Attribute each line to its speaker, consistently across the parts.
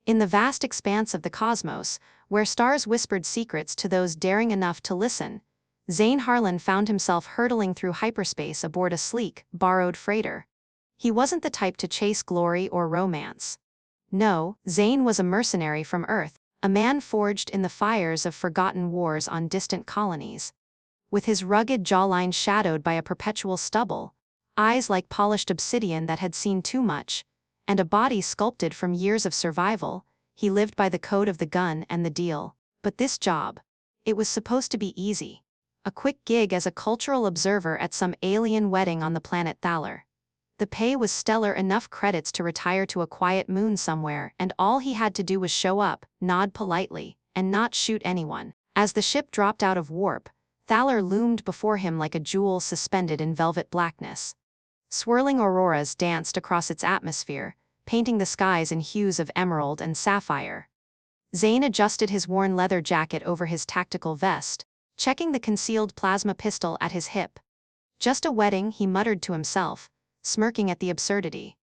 Speaker 1: In the vast expanse of the cosmos, where stars whispered secrets to those daring enough to listen, Zane Harlan found himself hurtling through hyperspace aboard a sleek, borrowed freighter. He wasn't the type to chase glory or romance. No, Zane was a mercenary from Earth, a man forged in the fires of forgotten wars on distant colonies. With his rugged jawline shadowed by a perpetual stubble, eyes like polished obsidian that had seen too much, and a body sculpted from years of survival, he lived by the code of the gun and the deal. But this job, it was supposed to be easy. A quick gig as a cultural observer at some alien wedding on the planet Thalor. The pay was stellar, enough credits to retire to a quiet moon somewhere, and all he had to do was show up, nod politely, and not shoot anyone. As the ship dropped out of warp, Thalor loomed before him like a jewel suspended in velvet blackness. Swirling auroras danced across its atmosphere, painting the skies in hues of emerald and sapphire. Zane adjusted his worn leather jacket over his tactical vest, checking the concealed plasma pistol at his hip. Just a wedding, he muttered to himself, smirking at the absurdity.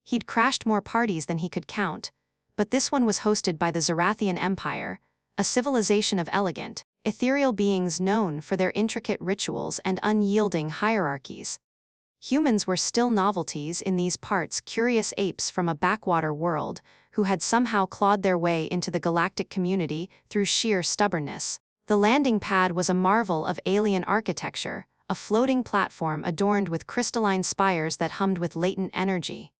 Speaker 1: He'd crashed more parties than he could count, but this one was hosted by the Zerathian Empire, a civilization of elegant, ethereal beings known for their intricate rituals and unyielding hierarchies. Humans were still novelties in these parts, curious apes from a backwater world, who had somehow clawed their way into the galactic community through sheer stubbornness. The landing pad was a marvel of alien architecture, a floating platform adorned with crystalline spires that hummed with latent energy.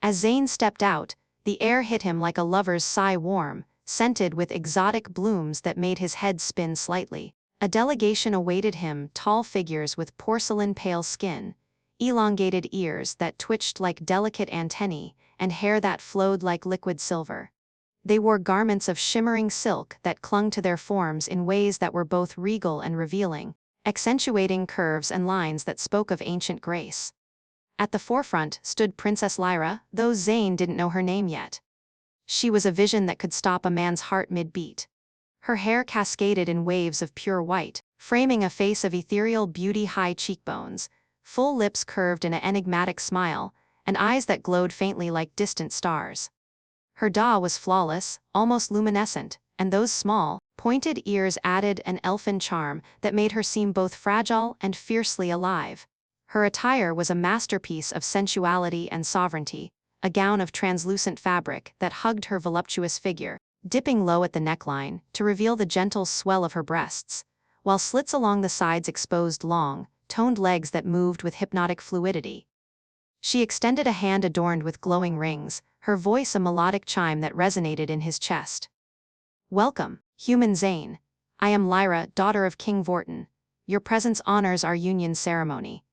Speaker 1: As Zane stepped out, the air hit him like a lover's sigh, warm, scented with exotic blooms that made his head spin slightly. A delegation awaited him, tall figures with porcelain-pale skin, elongated ears that twitched like delicate antennae, and hair that flowed like liquid silver. They wore garments of shimmering silk that clung to their forms in ways that were both regal and revealing, accentuating curves and lines that spoke of ancient grace. At the forefront stood Princess Lyra, though Zane didn't know her name yet. She was a vision that could stop a man's heart mid-beat. Her hair cascaded in waves of pure white, framing a face of ethereal beauty, high cheekbones, full lips curved in an enigmatic smile, and eyes that glowed faintly like distant stars. Her jaw was flawless, almost luminescent, and those small, pointed ears added an elfin charm that made her seem both fragile and fiercely alive. Her attire was a masterpiece of sensuality and sovereignty, a gown of translucent fabric that hugged her voluptuous figure, dipping low at the neckline to reveal the gentle swell of her breasts, while slits along the sides exposed long, toned legs that moved with hypnotic fluidity. She extended a hand adorned with glowing rings, her voice a melodic chime that resonated in his chest. "Welcome, human Zane. I am Lyra, daughter of King Vorton. Your presence honors our union ceremony."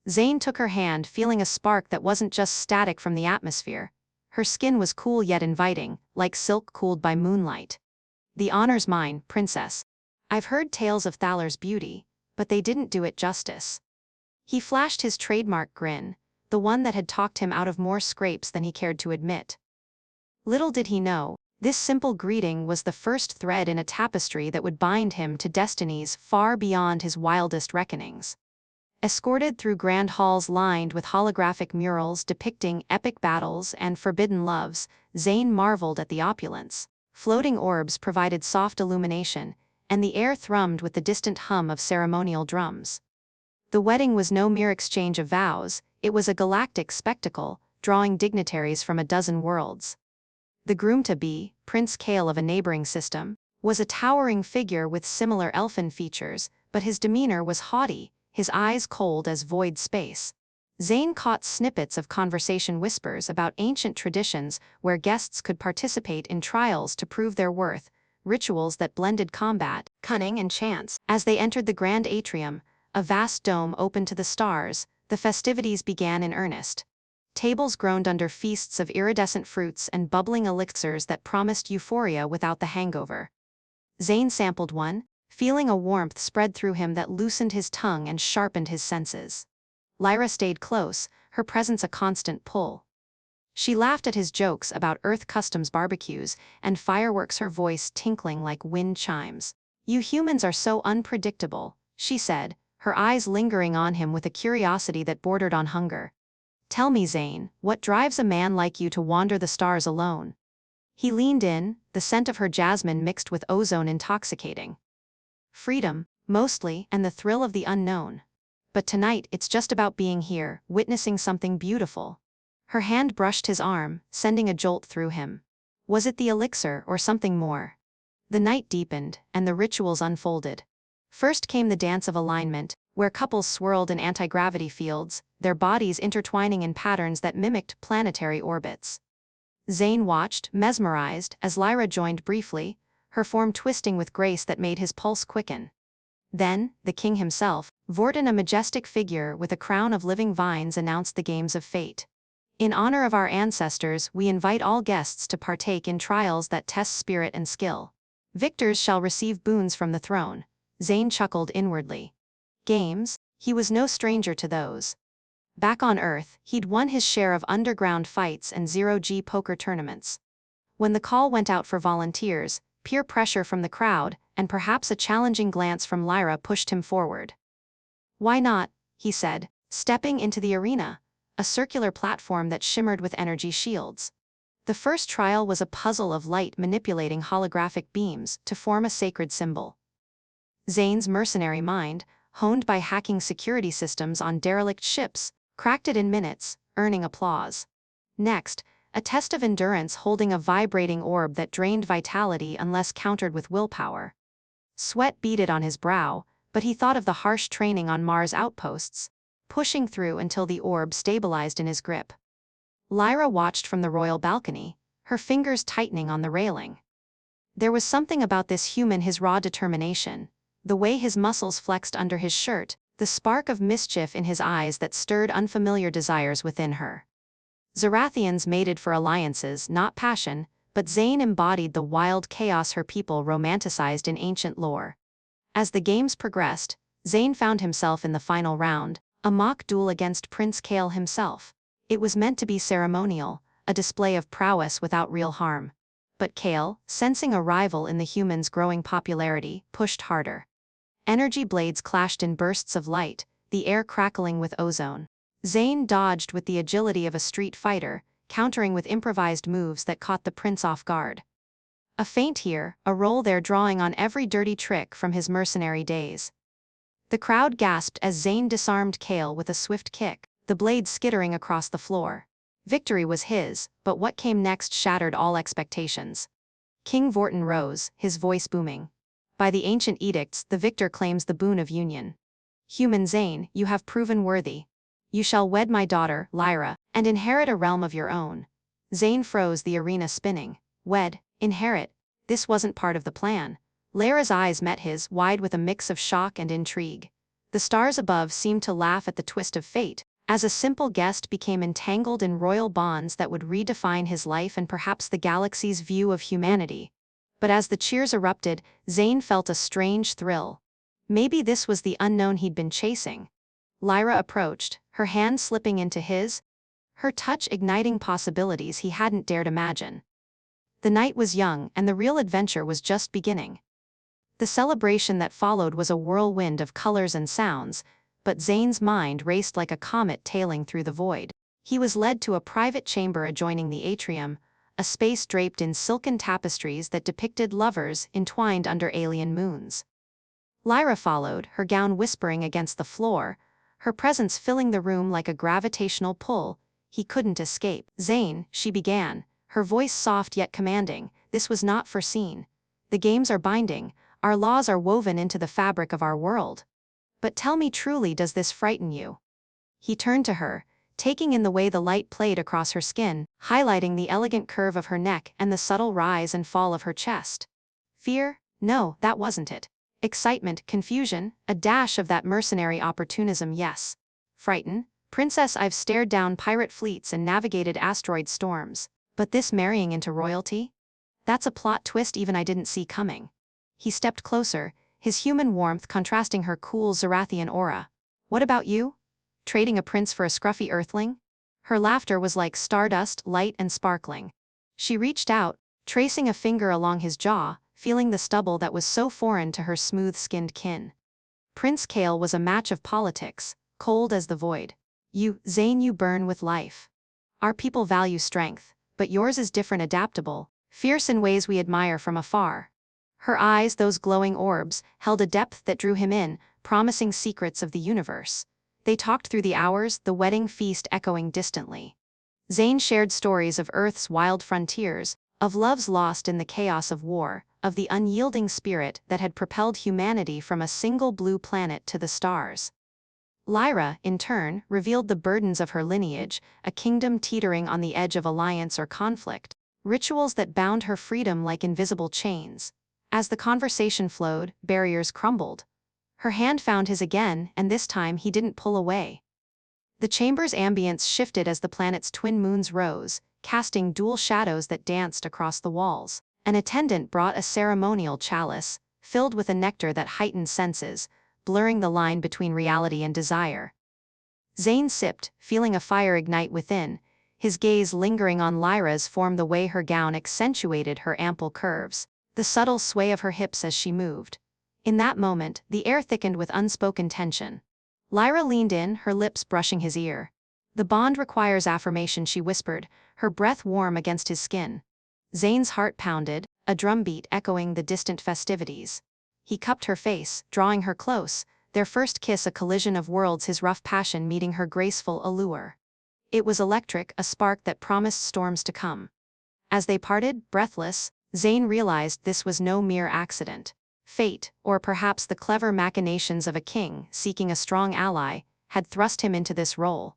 Speaker 1: Zane took her hand, feeling a spark that wasn't just static from the atmosphere. Her skin was cool yet inviting, like silk cooled by moonlight. "The honor's mine, princess. I've heard tales of Thalor's beauty, but they didn't do it justice." He flashed his trademark grin, the one that had talked him out of more scrapes than he cared to admit. Little did he know, this simple greeting was the first thread in a tapestry that would bind him to destinies far beyond his wildest reckonings. Escorted through grand halls lined with holographic murals depicting epic battles and forbidden loves, Zane marveled at the opulence. Floating orbs provided soft illumination, and the air thrummed with the distant hum of ceremonial drums. The wedding was no mere exchange of vows, it was a galactic spectacle, drawing dignitaries from a dozen worlds. The groom-to-be, Prince Kale of a neighboring system, was a towering figure with similar elfin features, but his demeanor was haughty, his eyes cold as void space. Zane caught snippets of conversation whispers about ancient traditions where guests could participate in trials to prove their worth, rituals that blended combat, cunning and chance. As they entered the grand atrium, a vast dome open to the stars, the festivities began in earnest. Tables groaned under feasts of iridescent fruits and bubbling elixirs that promised euphoria without the hangover. Zane sampled one, feeling a warmth spread through him that loosened his tongue and sharpened his senses. Lyra stayed close, her presence a constant pull. She laughed at his jokes about Earth customs barbecues and fireworks, her voice tinkling like wind chimes. "You humans are so unpredictable," she said, her eyes lingering on him with a curiosity that bordered on hunger. "Tell me, Zane, what drives a man like you to wander the stars alone?" He leaned in, the scent of her jasmine mixed with ozone intoxicating. Freedom, mostly, and the thrill of the unknown. But tonight it's just about being here, witnessing something beautiful. Her hand brushed his arm, sending a jolt through him. Was it the elixir or something more? The night deepened, and the rituals unfolded. First came the dance of alignment, where couples swirled in anti-gravity fields, their bodies intertwining in patterns that mimicked planetary orbits. Zane watched, mesmerized, as Lyra joined briefly, her form twisting with grace that made his pulse quicken. Then, the king himself, Vortin, a majestic figure with a crown of living vines, announced the games of fate. In honor of our ancestors, we invite all guests to partake in trials that test spirit and skill. Victors shall receive boons from the throne. Zane chuckled inwardly. Games? He was no stranger to those. Back on Earth, he'd won his share of underground fights and zero-G poker tournaments. When the call went out for volunteers, peer pressure from the crowd, and perhaps a challenging glance from Lyra pushed him forward. "Why not?" he said, stepping into the arena, a circular platform that shimmered with energy shields. The first trial was a puzzle of light manipulating holographic beams to form a sacred symbol. Zane's mercenary mind, honed by hacking security systems on derelict ships, cracked it in minutes, earning applause. Next, a test of endurance holding a vibrating orb that drained vitality unless countered with willpower. Sweat beaded on his brow, but he thought of the harsh training on Mars outposts, pushing through until the orb stabilized in his grip. Lyra watched from the royal balcony, her fingers tightening on the railing. There was something about this human, his raw determination, the way his muscles flexed under his shirt, the spark of mischief in his eyes that stirred unfamiliar desires within her. Zerathians mated for alliances, not passion, but Zane embodied the wild chaos her people romanticized in ancient lore. As the games progressed, Zane found himself in the final round, a mock duel against Prince Kale himself. It was meant to be ceremonial, a display of prowess without real harm. But Kale, sensing a rival in the human's growing popularity, pushed harder. Energy blades clashed in bursts of light, the air crackling with ozone. Zane dodged with the agility of a street fighter, countering with improvised moves that caught the prince off guard. A feint here, a roll there, drawing on every dirty trick from his mercenary days. The crowd gasped as Zane disarmed Kale with a swift kick, the blade skittering across the floor. Victory was his, but what came next shattered all expectations. King Vortin rose, his voice booming. "By the ancient edicts, the victor claims the boon of union. Human Zane, you have proven worthy. You shall wed my daughter, Lyra, and inherit a realm of your own." Zane froze, the arena spinning. Wed, inherit? This wasn't part of the plan. Lyra's eyes met his, wide with a mix of shock and intrigue. The stars above seemed to laugh at the twist of fate, as a simple guest became entangled in royal bonds that would redefine his life and perhaps the galaxy's view of humanity. But as the cheers erupted, Zane felt a strange thrill. Maybe this was the unknown he'd been chasing. Lyra approached, her hand slipping into his, her touch igniting possibilities he hadn't dared imagine. The night was young, and the real adventure was just beginning. The celebration that followed was a whirlwind of colors and sounds, but Zane's mind raced like a comet tailing through the void. He was led to a private chamber adjoining the atrium, a space draped in silken tapestries that depicted lovers entwined under alien moons. Lyra followed, her gown whispering against the floor, her presence filling the room like a gravitational pull. He couldn't escape. "Zane," she began, her voice soft yet commanding, "this was not foreseen. The games are binding, our laws are woven into the fabric of our world. But tell me truly, does this frighten you?" He turned to her, taking in the way the light played across her skin, highlighting the elegant curve of her neck and the subtle rise and fall of her chest. Fear? No, that wasn't it. Excitement, confusion, a dash of that mercenary opportunism, yes. Frighten? Princess, I've stared down pirate fleets and navigated asteroid storms. But this marrying into royalty? That's a plot twist even I didn't see coming. He stepped closer, his human warmth contrasting her cool Zerathian aura. "What about you? Trading a prince for a scruffy earthling?" Her laughter was like stardust, light and sparkling. She reached out, tracing a finger along his jaw, feeling the stubble that was so foreign to her smooth-skinned kin. Prince Kale was a match of politics, cold as the void. "You, Zane, you burn with life. Our people value strength, but yours is different, adaptable, fierce in ways we admire from afar. Her eyes, those glowing orbs, held a depth that drew him in, promising secrets of the universe. They talked through the hours, the wedding feast echoing distantly. Zane shared stories of Earth's wild frontiers, of loves lost in the chaos of war, of the unyielding spirit that had propelled humanity from a single blue planet to the stars. Lyra, in turn, revealed the burdens of her lineage, a kingdom teetering on the edge of alliance or conflict, rituals that bound her freedom like invisible chains. As the conversation flowed, barriers crumbled. Her hand found his again, and this time he didn't pull away. The chamber's ambience shifted as the planet's twin moons rose, casting dual shadows that danced across the walls. An attendant brought a ceremonial chalice, filled with a nectar that heightened senses, blurring the line between reality and desire. Zane sipped, feeling a fire ignite within, his gaze lingering on Lyra's form, the way her gown accentuated her ample curves, the subtle sway of her hips as she moved. In that moment, the air thickened with unspoken tension. Lyra leaned in, her lips brushing his ear. "The bond requires affirmation," she whispered, her breath warm against his skin. Zane's heart pounded, a drumbeat echoing the distant festivities. He cupped her face, drawing her close, their first kiss a collision of worlds, his rough passion meeting her graceful allure. It was electric, a spark that promised storms to come. As they parted, breathless, Zane realized this was no mere accident. Fate, or perhaps the clever machinations of a king seeking a strong ally, had thrust him into this role.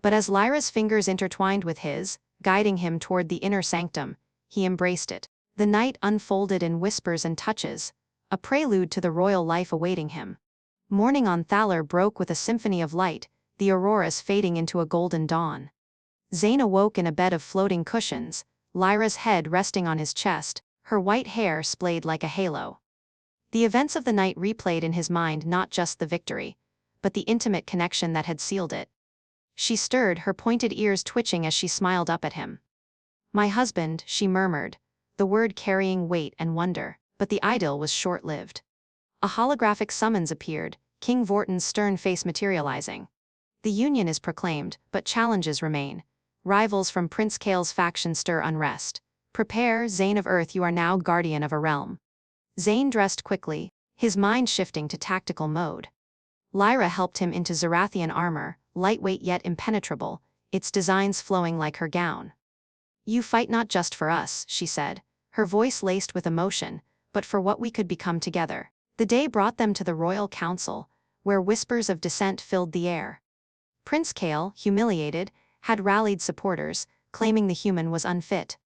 Speaker 1: But as Lyra's fingers intertwined with his, guiding him toward the inner sanctum, he embraced it. The night unfolded in whispers and touches, a prelude to the royal life awaiting him. Morning on Thalor broke with a symphony of light, the auroras fading into a golden dawn. Zane awoke in a bed of floating cushions, Lyra's head resting on his chest, her white hair splayed like a halo. The events of the night replayed in his mind, not just the victory, but the intimate connection that had sealed it. She stirred, her pointed ears twitching as she smiled up at him. "My husband," she murmured, the word carrying weight and wonder, but the idyll was short-lived. A holographic summons appeared, King Vorton's stern face materializing. "The union is proclaimed, but challenges remain. Rivals from Prince Kael's faction stir unrest. Prepare, Zane of Earth, you are now guardian of a realm." Zane dressed quickly, his mind shifting to tactical mode. Lyra helped him into Zerathian armor, lightweight yet impenetrable, its designs flowing like her gown. "You fight not just for us," she said, her voice laced with emotion, "but for what we could become together." The day brought them to the royal council, where whispers of dissent filled the air. Prince Kael, humiliated, had rallied supporters, claiming the human was unfit.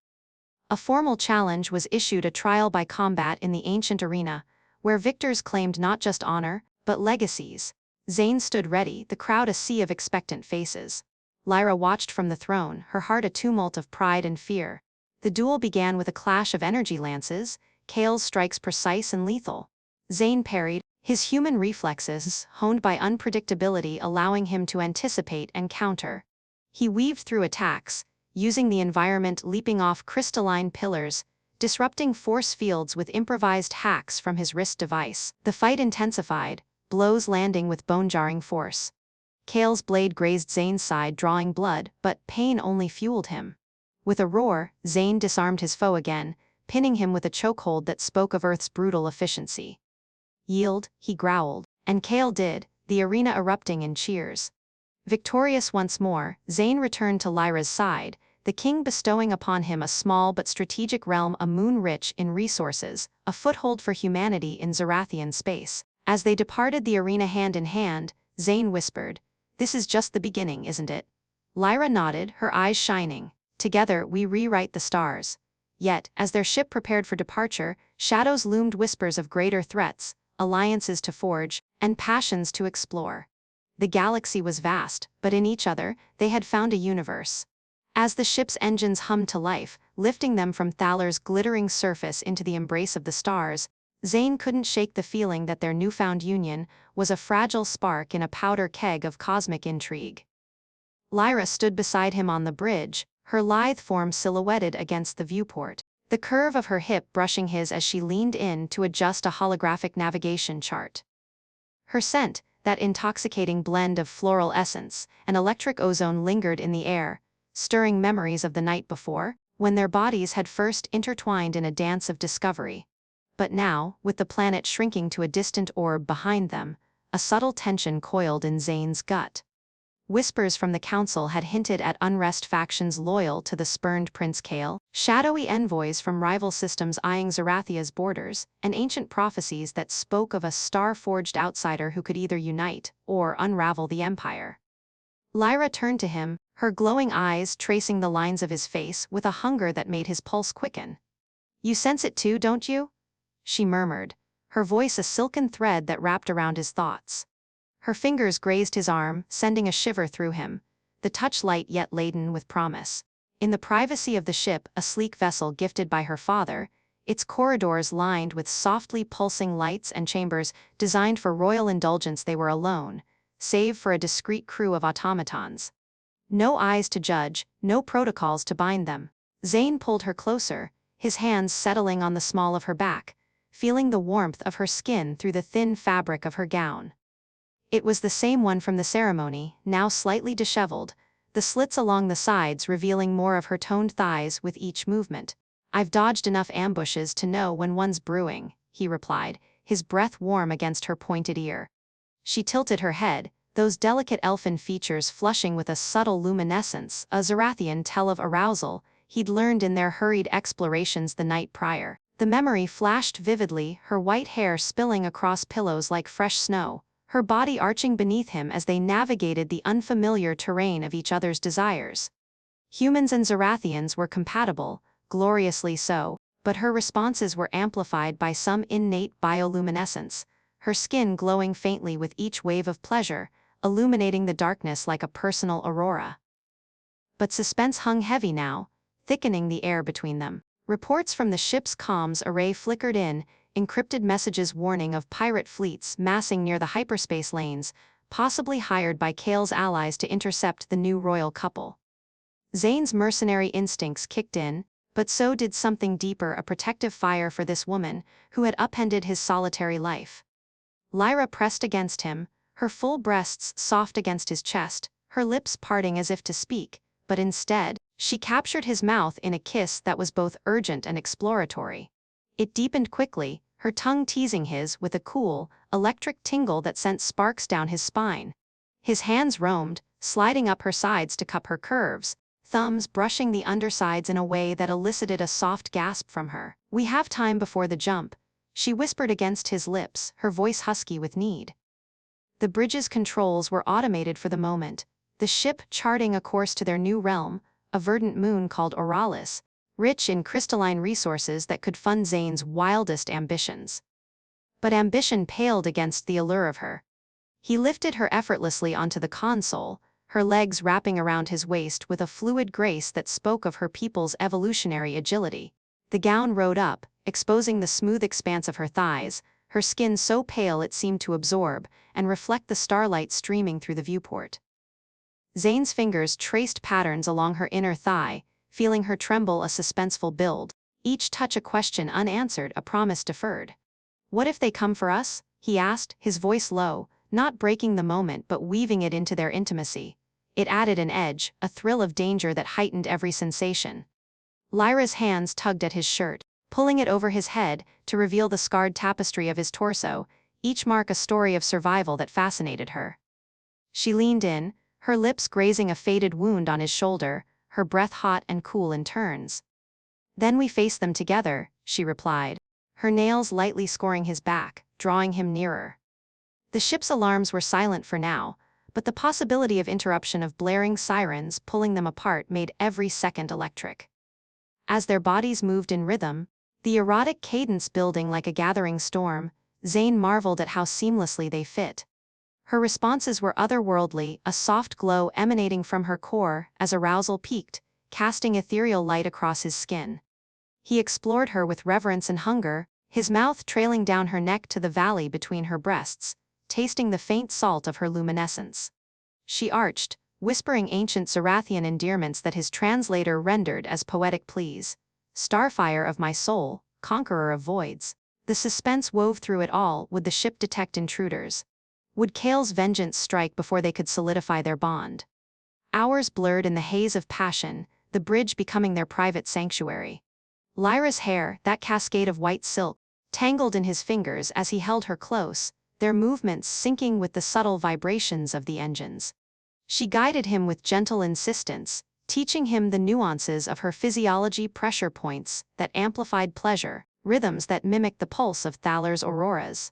Speaker 1: A formal challenge was issued, a trial by combat in the ancient arena, where victors claimed not just honor, but legacies. Zane stood ready, the crowd a sea of expectant faces. Lyra watched from the throne, her heart a tumult of pride and fear. The duel began with a clash of energy lances, Kael's strikes precise and lethal. Zane parried, his human reflexes, honed by unpredictability, allowing him to anticipate and counter. He weaved through attacks, using the environment, leaping off crystalline pillars, disrupting force fields with improvised hacks from his wrist device. The fight intensified, blows landing with bone-jarring force. Kael's blade grazed Zane's side, drawing blood, but pain only fueled him. With a roar, Zane disarmed his foe again, pinning him with a chokehold that spoke of Earth's brutal efficiency. "Yield," he growled, and Kael did, the arena erupting in cheers. Victorious once more, Zane returned to Lyra's side, the king bestowing upon him a small but strategic realm, a moon rich in resources, a foothold for humanity in Zerathian space. As they departed the arena hand in hand, Zane whispered, "This is just the beginning, isn't it?" Lyra nodded, her eyes shining. "Together we rewrite the stars." Yet, as their ship prepared for departure, shadows loomed, whispers of greater threats, alliances to forge, and passions to explore. The galaxy was vast, but in each other, they had found a universe. As the ship's engines hummed to life, lifting them from Thalor's glittering surface into the embrace of the stars, Zane couldn't shake the feeling that their newfound union was a fragile spark in a powder keg of cosmic intrigue. Lyra stood beside him on the bridge, her lithe form silhouetted against the viewport, the curve of her hip brushing his as she leaned in to adjust a holographic navigation chart. Her scent, that intoxicating blend of floral essence and electric ozone, lingered in the air, stirring memories of the night before. when their bodies had first intertwined in a dance of discovery. But now, with the planet shrinking to a distant orb behind them, a subtle tension coiled in Zane's gut. Whispers from the council had hinted at unrest factions loyal to the spurned Prince Kale, shadowy envoys from rival systems eyeing Zerathia's borders, and ancient prophecies that spoke of a star-forged outsider who could either unite or unravel the empire. Lyra turned to him, her glowing eyes tracing the lines of his face with a hunger that made his pulse quicken. "You sense it too, don't you?" she murmured, her voice a silken thread that wrapped around his thoughts. Her fingers grazed his arm, sending a shiver through him, the touch light yet laden with promise. In the privacy of the ship, a sleek vessel gifted by her father, its corridors lined with softly pulsing lights and chambers designed for royal indulgence, they were alone, save for a discreet crew of automatons. No eyes to judge, no protocols to bind them. Zane pulled her closer, his hands settling on the small of her back, feeling the warmth of her skin through the thin fabric of her gown. It was the same one from the ceremony, now slightly disheveled, the slits along the sides revealing more of her toned thighs with each movement. "I've dodged enough ambushes to know when one's brewing," he replied, his breath warm against her pointed ear. She tilted her head, those delicate elfin features flushing with a subtle luminescence, a Zerathian tell of arousal he'd learned in their hurried explorations the night prior. The memory flashed vividly, her white hair spilling across pillows like fresh snow, her body arching beneath him as they navigated the unfamiliar terrain of each other's desires. Humans and Zerathians were compatible, gloriously so, but her responses were amplified by some innate bioluminescence, her skin glowing faintly with each wave of pleasure, illuminating the darkness like a personal aurora. But suspense hung heavy now, thickening the air between them. Reports from the ship's comms array flickered in, encrypted messages warning of pirate fleets massing near the hyperspace lanes, possibly hired by Kale's allies to intercept the new royal couple. Zane's mercenary instincts kicked in, but so did something deeper, a protective fire for this woman, who had upended his solitary life. Lyra pressed against him, her full breasts soft against his chest, her lips parting as if to speak, but instead, she captured his mouth in a kiss that was both urgent and exploratory. It deepened quickly, her tongue teasing his with a cool, electric tingle that sent sparks down his spine. His hands roamed, sliding up her sides to cup her curves, thumbs brushing the undersides in a way that elicited a soft gasp from her. "We have time before the jump," she whispered against his lips, her voice husky with need. The bridge's controls were automated for the moment, the ship charting a course to their new realm, a verdant moon called Auralis, rich in crystalline resources that could fund Zane's wildest ambitions. But ambition paled against the allure of her. He lifted her effortlessly onto the console, her legs wrapping around his waist with a fluid grace that spoke of her people's evolutionary agility. The gown rode up, exposing the smooth expanse of her thighs, her skin so pale it seemed to absorb and reflect the starlight streaming through the viewport. Zane's fingers traced patterns along her inner thigh, feeling her tremble, a suspenseful build, each touch a question unanswered, a promise deferred. "What if they come for us?" he asked, his voice low, not breaking the moment but weaving it into their intimacy. It added an edge, a thrill of danger that heightened every sensation. Lyra's hands tugged at his shirt, pulling it over his head to reveal the scarred tapestry of his torso, each mark a story of survival that fascinated her. She leaned in, her lips grazing a faded wound on his shoulder, her breath hot and cool in turns. "Then we face them together," she replied, her nails lightly scoring his back, drawing him nearer. The ship's alarms were silent for now, but the possibility of interruption of blaring sirens pulling them apart made every second electric. As their bodies moved in rhythm, the erotic cadence building like a gathering storm, Zane marveled at how seamlessly they fit. Her responses were otherworldly, a soft glow emanating from her core as arousal peaked, casting ethereal light across his skin. He explored her with reverence and hunger, his mouth trailing down her neck to the valley between her breasts, tasting the faint salt of her luminescence. She arched, whispering ancient Zerathian endearments that his translator rendered as poetic pleas. "Starfire of my soul, conqueror of voids." The suspense wove through it all. Would the ship detect intruders? Would Kale's vengeance strike before they could solidify their bond? Hours blurred in the haze of passion, the bridge becoming their private sanctuary. Lyra's hair, that cascade of white silk, tangled in his fingers as he held her close, their movements syncing with the subtle vibrations of the engines. She guided him with gentle insistence, teaching him the nuances of her physiology, pressure points that amplified pleasure, rhythms that mimicked the pulse of Thalor's auroras.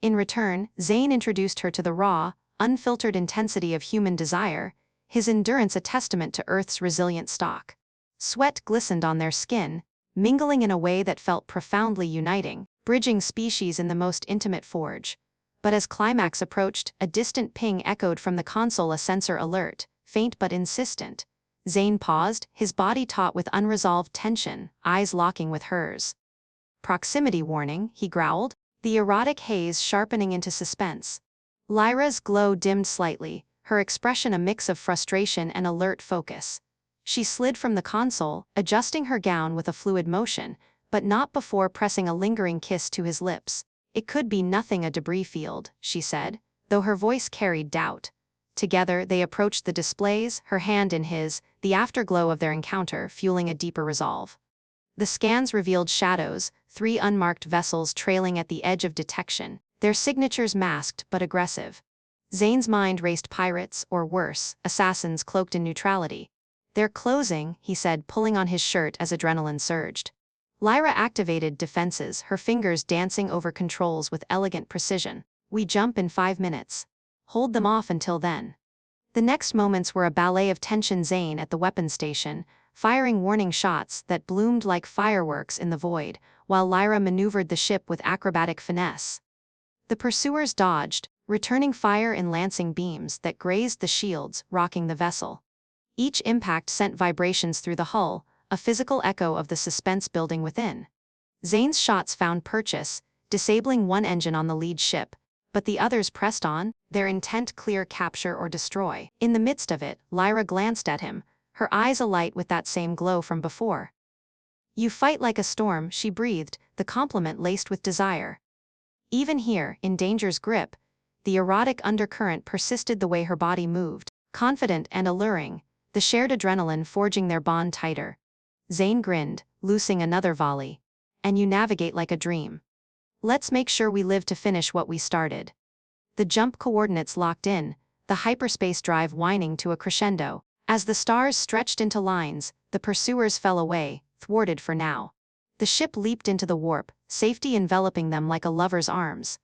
Speaker 1: In return, Zane introduced her to the raw, unfiltered intensity of human desire, his endurance a testament to Earth's resilient stock. Sweat glistened on their skin, mingling in a way that felt profoundly uniting, bridging species in the most intimate forge. But as climax approached, a distant ping echoed from the console, a sensor alert, faint but insistent. Zane paused, his body taut with unresolved tension, eyes locking with hers. "Proximity warning," he growled, the erotic haze sharpening into suspense. Lyra's glow dimmed slightly, her expression a mix of frustration and alert focus. She slid from the console, adjusting her gown with a fluid motion, but not before pressing a lingering kiss to his lips. "It could be nothing, a debris field," she said, though her voice carried doubt. Together they approached the displays, her hand in his, the afterglow of their encounter fueling a deeper resolve. The scans revealed shadows, 3 unmarked vessels trailing at the edge of detection, their signatures masked but aggressive. Zane's mind raced: pirates, or worse, assassins cloaked in neutrality. "They're closing," he said, pulling on his shirt as adrenaline surged. Lyra activated defenses, her fingers dancing over controls with elegant precision. "We jump in 5 minutes. Hold them off until then." The next moments were a ballet of tension. Zane at the weapons station, firing warning shots that bloomed like fireworks in the void, while Lyra maneuvered the ship with acrobatic finesse. The pursuers dodged, returning fire in lancing beams that grazed the shields, rocking the vessel. Each impact sent vibrations through the hull, a physical echo of the suspense building within. Zane's shots found purchase, disabling one engine on the lead ship, but the others pressed on, their intent clear: capture or destroy. In the midst of it, Lyra glanced at him, her eyes alight with that same glow from before. "You fight like a storm," she breathed, the compliment laced with desire. Even here, in danger's grip, the erotic undercurrent persisted, the way her body moved, confident and alluring, the shared adrenaline forging their bond tighter. Zane grinned, loosing another volley. "And you navigate like a dream. Let's make sure we live to finish what we started." The jump coordinates locked in, the hyperspace drive whining to a crescendo. As the stars stretched into lines, the pursuers fell away, thwarted for now. The ship leaped into the warp, safety enveloping them like a lover's arms.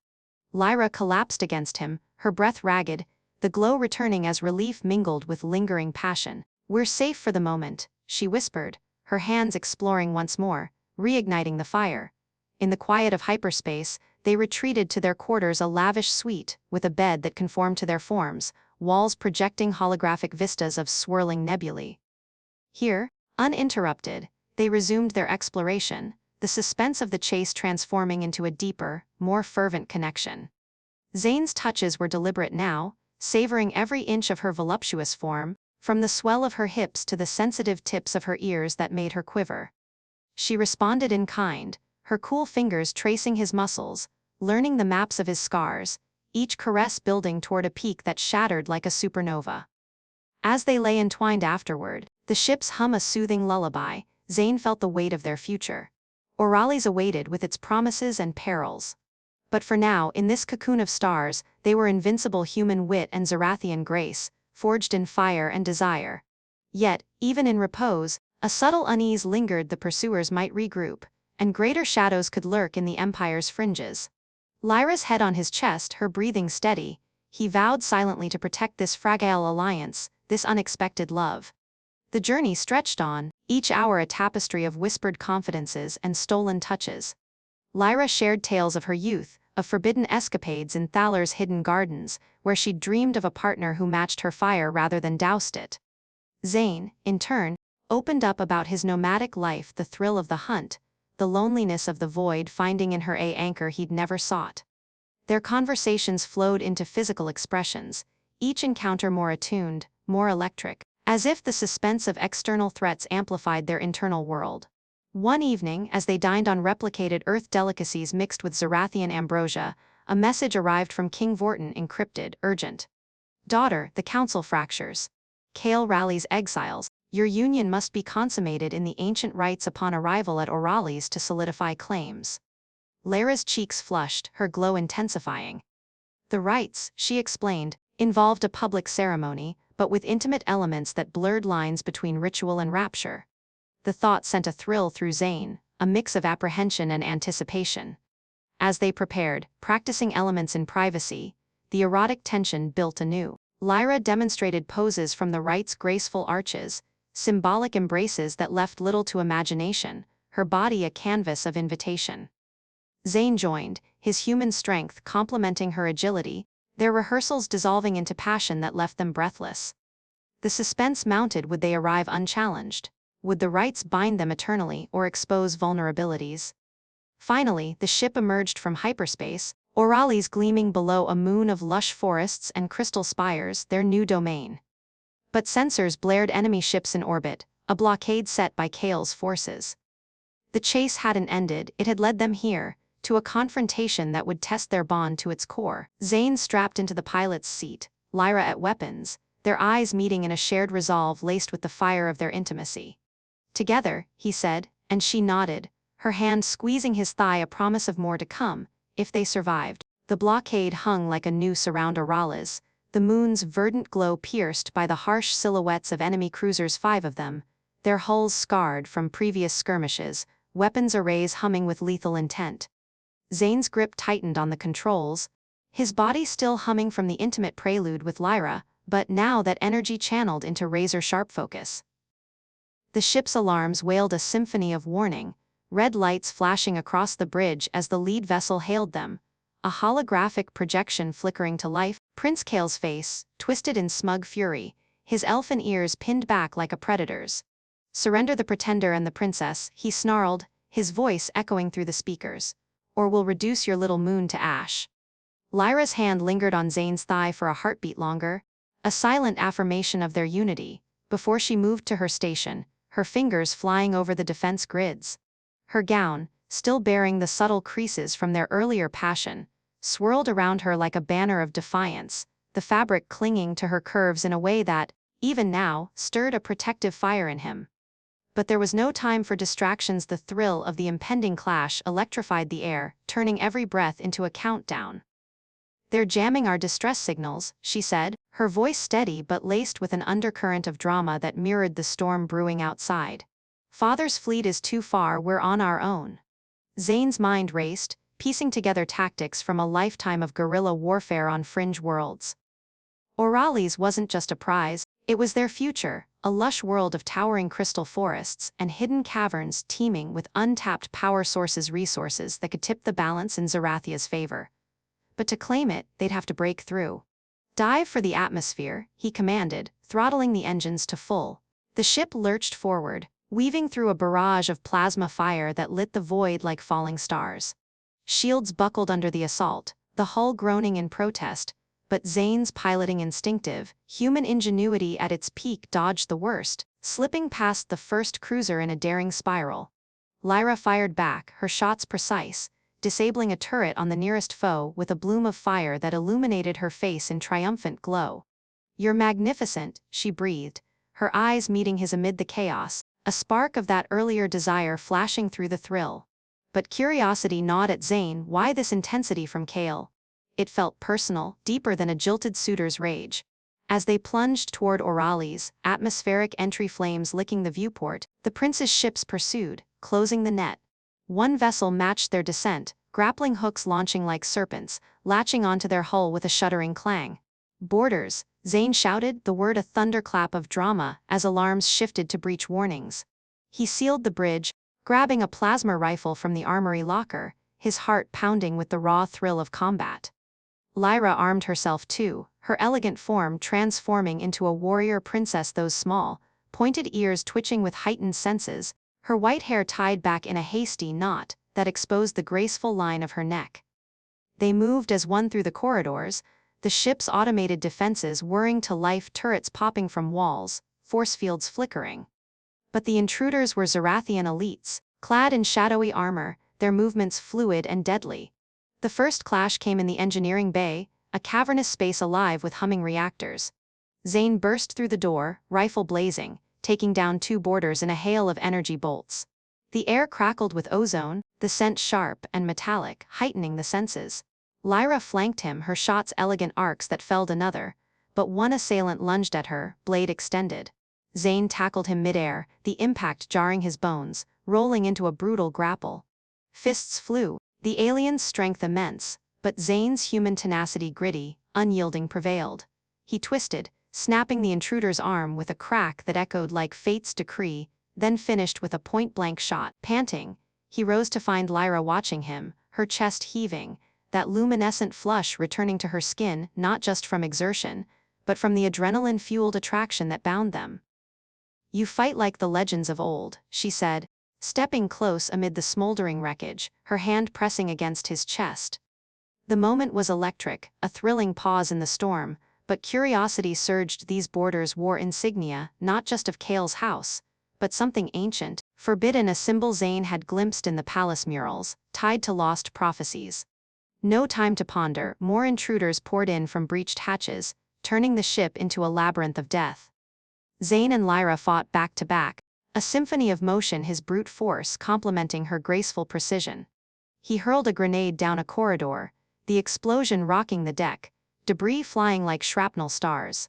Speaker 1: Lyra collapsed against him, her breath ragged, the glow returning as relief mingled with lingering passion. "We're safe for the moment," she whispered, her hands exploring once more, reigniting the fire. In the quiet of hyperspace, they retreated to their quarters, a lavish suite, with a bed that conformed to their forms, walls projecting holographic vistas of swirling nebulae. Here, uninterrupted, they resumed their exploration, the suspense of the chase transforming into a deeper, more fervent connection. Zane's touches were deliberate now, savoring every inch of her voluptuous form, from the swell of her hips to the sensitive tips of her ears that made her quiver. She responded in kind, her cool fingers tracing his muscles, learning the maps of his scars, each caress building toward a peak that shattered like a supernova. As they lay entwined afterward, the ship's hum a soothing lullaby, Zane felt the weight of their future. Aureli's awaited with its promises and perils. But for now, in this cocoon of stars, they were invincible: human wit and Zerathian grace, forged in fire and desire. Yet, even in repose, a subtle unease lingered: the pursuers might regroup, and greater shadows could lurk in the Empire's fringes. Lyra's head on his chest, her breathing steady, he vowed silently to protect this fragile alliance, this unexpected love. The journey stretched on, each hour a tapestry of whispered confidences and stolen touches. Lyra shared tales of her youth, of forbidden escapades in Thalor's hidden gardens, where she'd dreamed of a partner who matched her fire rather than doused it. Zane, in turn, opened up about his nomadic life, the thrill of the hunt, the loneliness of the void, finding in her an anchor he'd never sought. Their conversations flowed into physical expressions, each encounter more attuned, more electric, as if the suspense of external threats amplified their internal world. One evening, as they dined on replicated Earth delicacies mixed with Zerathian ambrosia, a message arrived from King Vorton, encrypted, urgent. "Daughter, the council fractures. Kale rallies exiles. Your union must be consummated in the ancient rites upon arrival at Aureli's to solidify claims. Lyra's cheeks flushed, her glow intensifying. The rites, she explained, involved a public ceremony, but with intimate elements that blurred lines between ritual and rapture. The thought sent a thrill through Zane, a mix of apprehension and anticipation. As they prepared, practicing elements in privacy, the erotic tension built anew. Lyra demonstrated poses from the rite's graceful arches, symbolic embraces that left little to imagination, her body a canvas of invitation. Zane joined, his human strength complementing her agility, their rehearsals dissolving into passion that left them breathless. The suspense mounted. Would they arrive unchallenged? Would the rites bind them eternally or expose vulnerabilities? Finally, the ship emerged from hyperspace, Aureli's gleaming below a moon of lush forests and crystal spires, their new domain. But sensors blared enemy ships in orbit, a blockade set by Kael's forces. The chase hadn't ended, it had led them here, to a confrontation that would test their bond to its core. Zane strapped into the pilot's seat, Lyra at weapons, their eyes meeting in a shared resolve laced with the fire of their intimacy. Together, he said, and she nodded, her hand squeezing his thigh, a promise of more to come, if they survived. The blockade hung like a noose around Aureli's, the moon's verdant glow pierced by the harsh silhouettes of enemy cruisers, 5 of them, their hulls scarred from previous skirmishes, weapons arrays humming with lethal intent. Zane's grip tightened on the controls, his body still humming from the intimate prelude with Lyra, but now that energy channeled into razor-sharp focus. The ship's alarms wailed a symphony of warning, red lights flashing across the bridge as the lead vessel hailed them, a holographic projection flickering to life. Prince Kael's face, twisted in smug fury, his elfin ears pinned back like a predator's. "Surrender the pretender and the princess," he snarled, his voice echoing through the speakers, "or we'll reduce your little moon to ash." Lyra's hand lingered on Zane's thigh for a heartbeat longer, a silent affirmation of their unity, before she moved to her station, her fingers flying over the defense grids. Her gown, still bearing the subtle creases from their earlier passion, swirled around her like a banner of defiance, the fabric clinging to her curves in a way that, even now, stirred a protective fire in him. But there was no time for distractions. The thrill of the impending clash electrified the air, turning every breath into a countdown. "They're jamming our distress signals," she said, her voice steady but laced with an undercurrent of drama that mirrored the storm brewing outside. "Father's fleet is too far, we're on our own." Zane's mind raced, piecing together tactics from a lifetime of guerrilla warfare on fringe worlds. Aureli's wasn't just a prize, it was their future, a lush world of towering crystal forests and hidden caverns teeming with untapped power sources, resources that could tip the balance in Zerathia's favor. But to claim it, they'd have to break through. "Dive for the atmosphere," he commanded, throttling the engines to full. The ship lurched forward, weaving through a barrage of plasma fire that lit the void like falling stars. Shields buckled under the assault, the hull groaning in protest, but Zane's piloting instinctive, human ingenuity at its peak dodged the worst, slipping past the first cruiser in a daring spiral. Lyra fired back, her shots precise, disabling a turret on the nearest foe with a bloom of fire that illuminated her face in triumphant glow. "You're magnificent," she breathed, her eyes meeting his amid the chaos, a spark of that earlier desire flashing through the thrill. But curiosity gnawed at Zane. Why this intensity from Kael? It felt personal, deeper than a jilted suitor's rage. As they plunged toward Aureli's, atmospheric entry flames licking the viewport, the prince's ships pursued, closing the net. One vessel matched their descent, grappling hooks launching like serpents, latching onto their hull with a shuddering clang. "Boarders," Zane shouted, the word a thunderclap of drama as alarms shifted to breach warnings. He sealed the bridge, grabbing a plasma rifle from the armory locker, his heart pounding with the raw thrill of combat. Lyra armed herself too, her elegant form transforming into a warrior princess, those small, pointed ears twitching with heightened senses, her white hair tied back in a hasty knot that exposed the graceful line of her neck. They moved as one through the corridors, the ship's automated defenses whirring to life, turrets popping from walls, force fields flickering. But the intruders were Zerathian elites, clad in shadowy armor, their movements fluid and deadly. The first clash came in the engineering bay, a cavernous space alive with humming reactors. Zane burst through the door, rifle blazing, taking down 2 boarders in a hail of energy bolts. The air crackled with ozone, the scent sharp and metallic, heightening the senses. Lyra flanked him, her shots elegant arcs that felled another, but one assailant lunged at her, blade extended. Zane tackled him midair, the impact jarring his bones, rolling into a brutal grapple. Fists flew, the alien's strength immense, but Zane's human tenacity gritty, unyielding prevailed. He twisted, snapping the intruder's arm with a crack that echoed like fate's decree, then finished with a point-blank shot. Panting, he rose to find Lyra watching him, her chest heaving, that luminescent flush returning to her skin not just from exertion, but from the adrenaline-fueled attraction that bound them. "You fight like the legends of old," she said, stepping close amid the smoldering wreckage, her hand pressing against his chest. The moment was electric, a thrilling pause in the storm, but curiosity surged. These boarders wore insignia, not just of Kale's house, but something ancient, forbidden, a symbol Zane had glimpsed in the palace murals, tied to lost prophecies. No time to ponder, more intruders poured in from breached hatches, turning the ship into a labyrinth of death. Zane and Lyra fought back to back, a symphony of motion, his brute force complementing her graceful precision. He hurled a grenade down a corridor, the explosion rocking the deck, debris flying like shrapnel stars.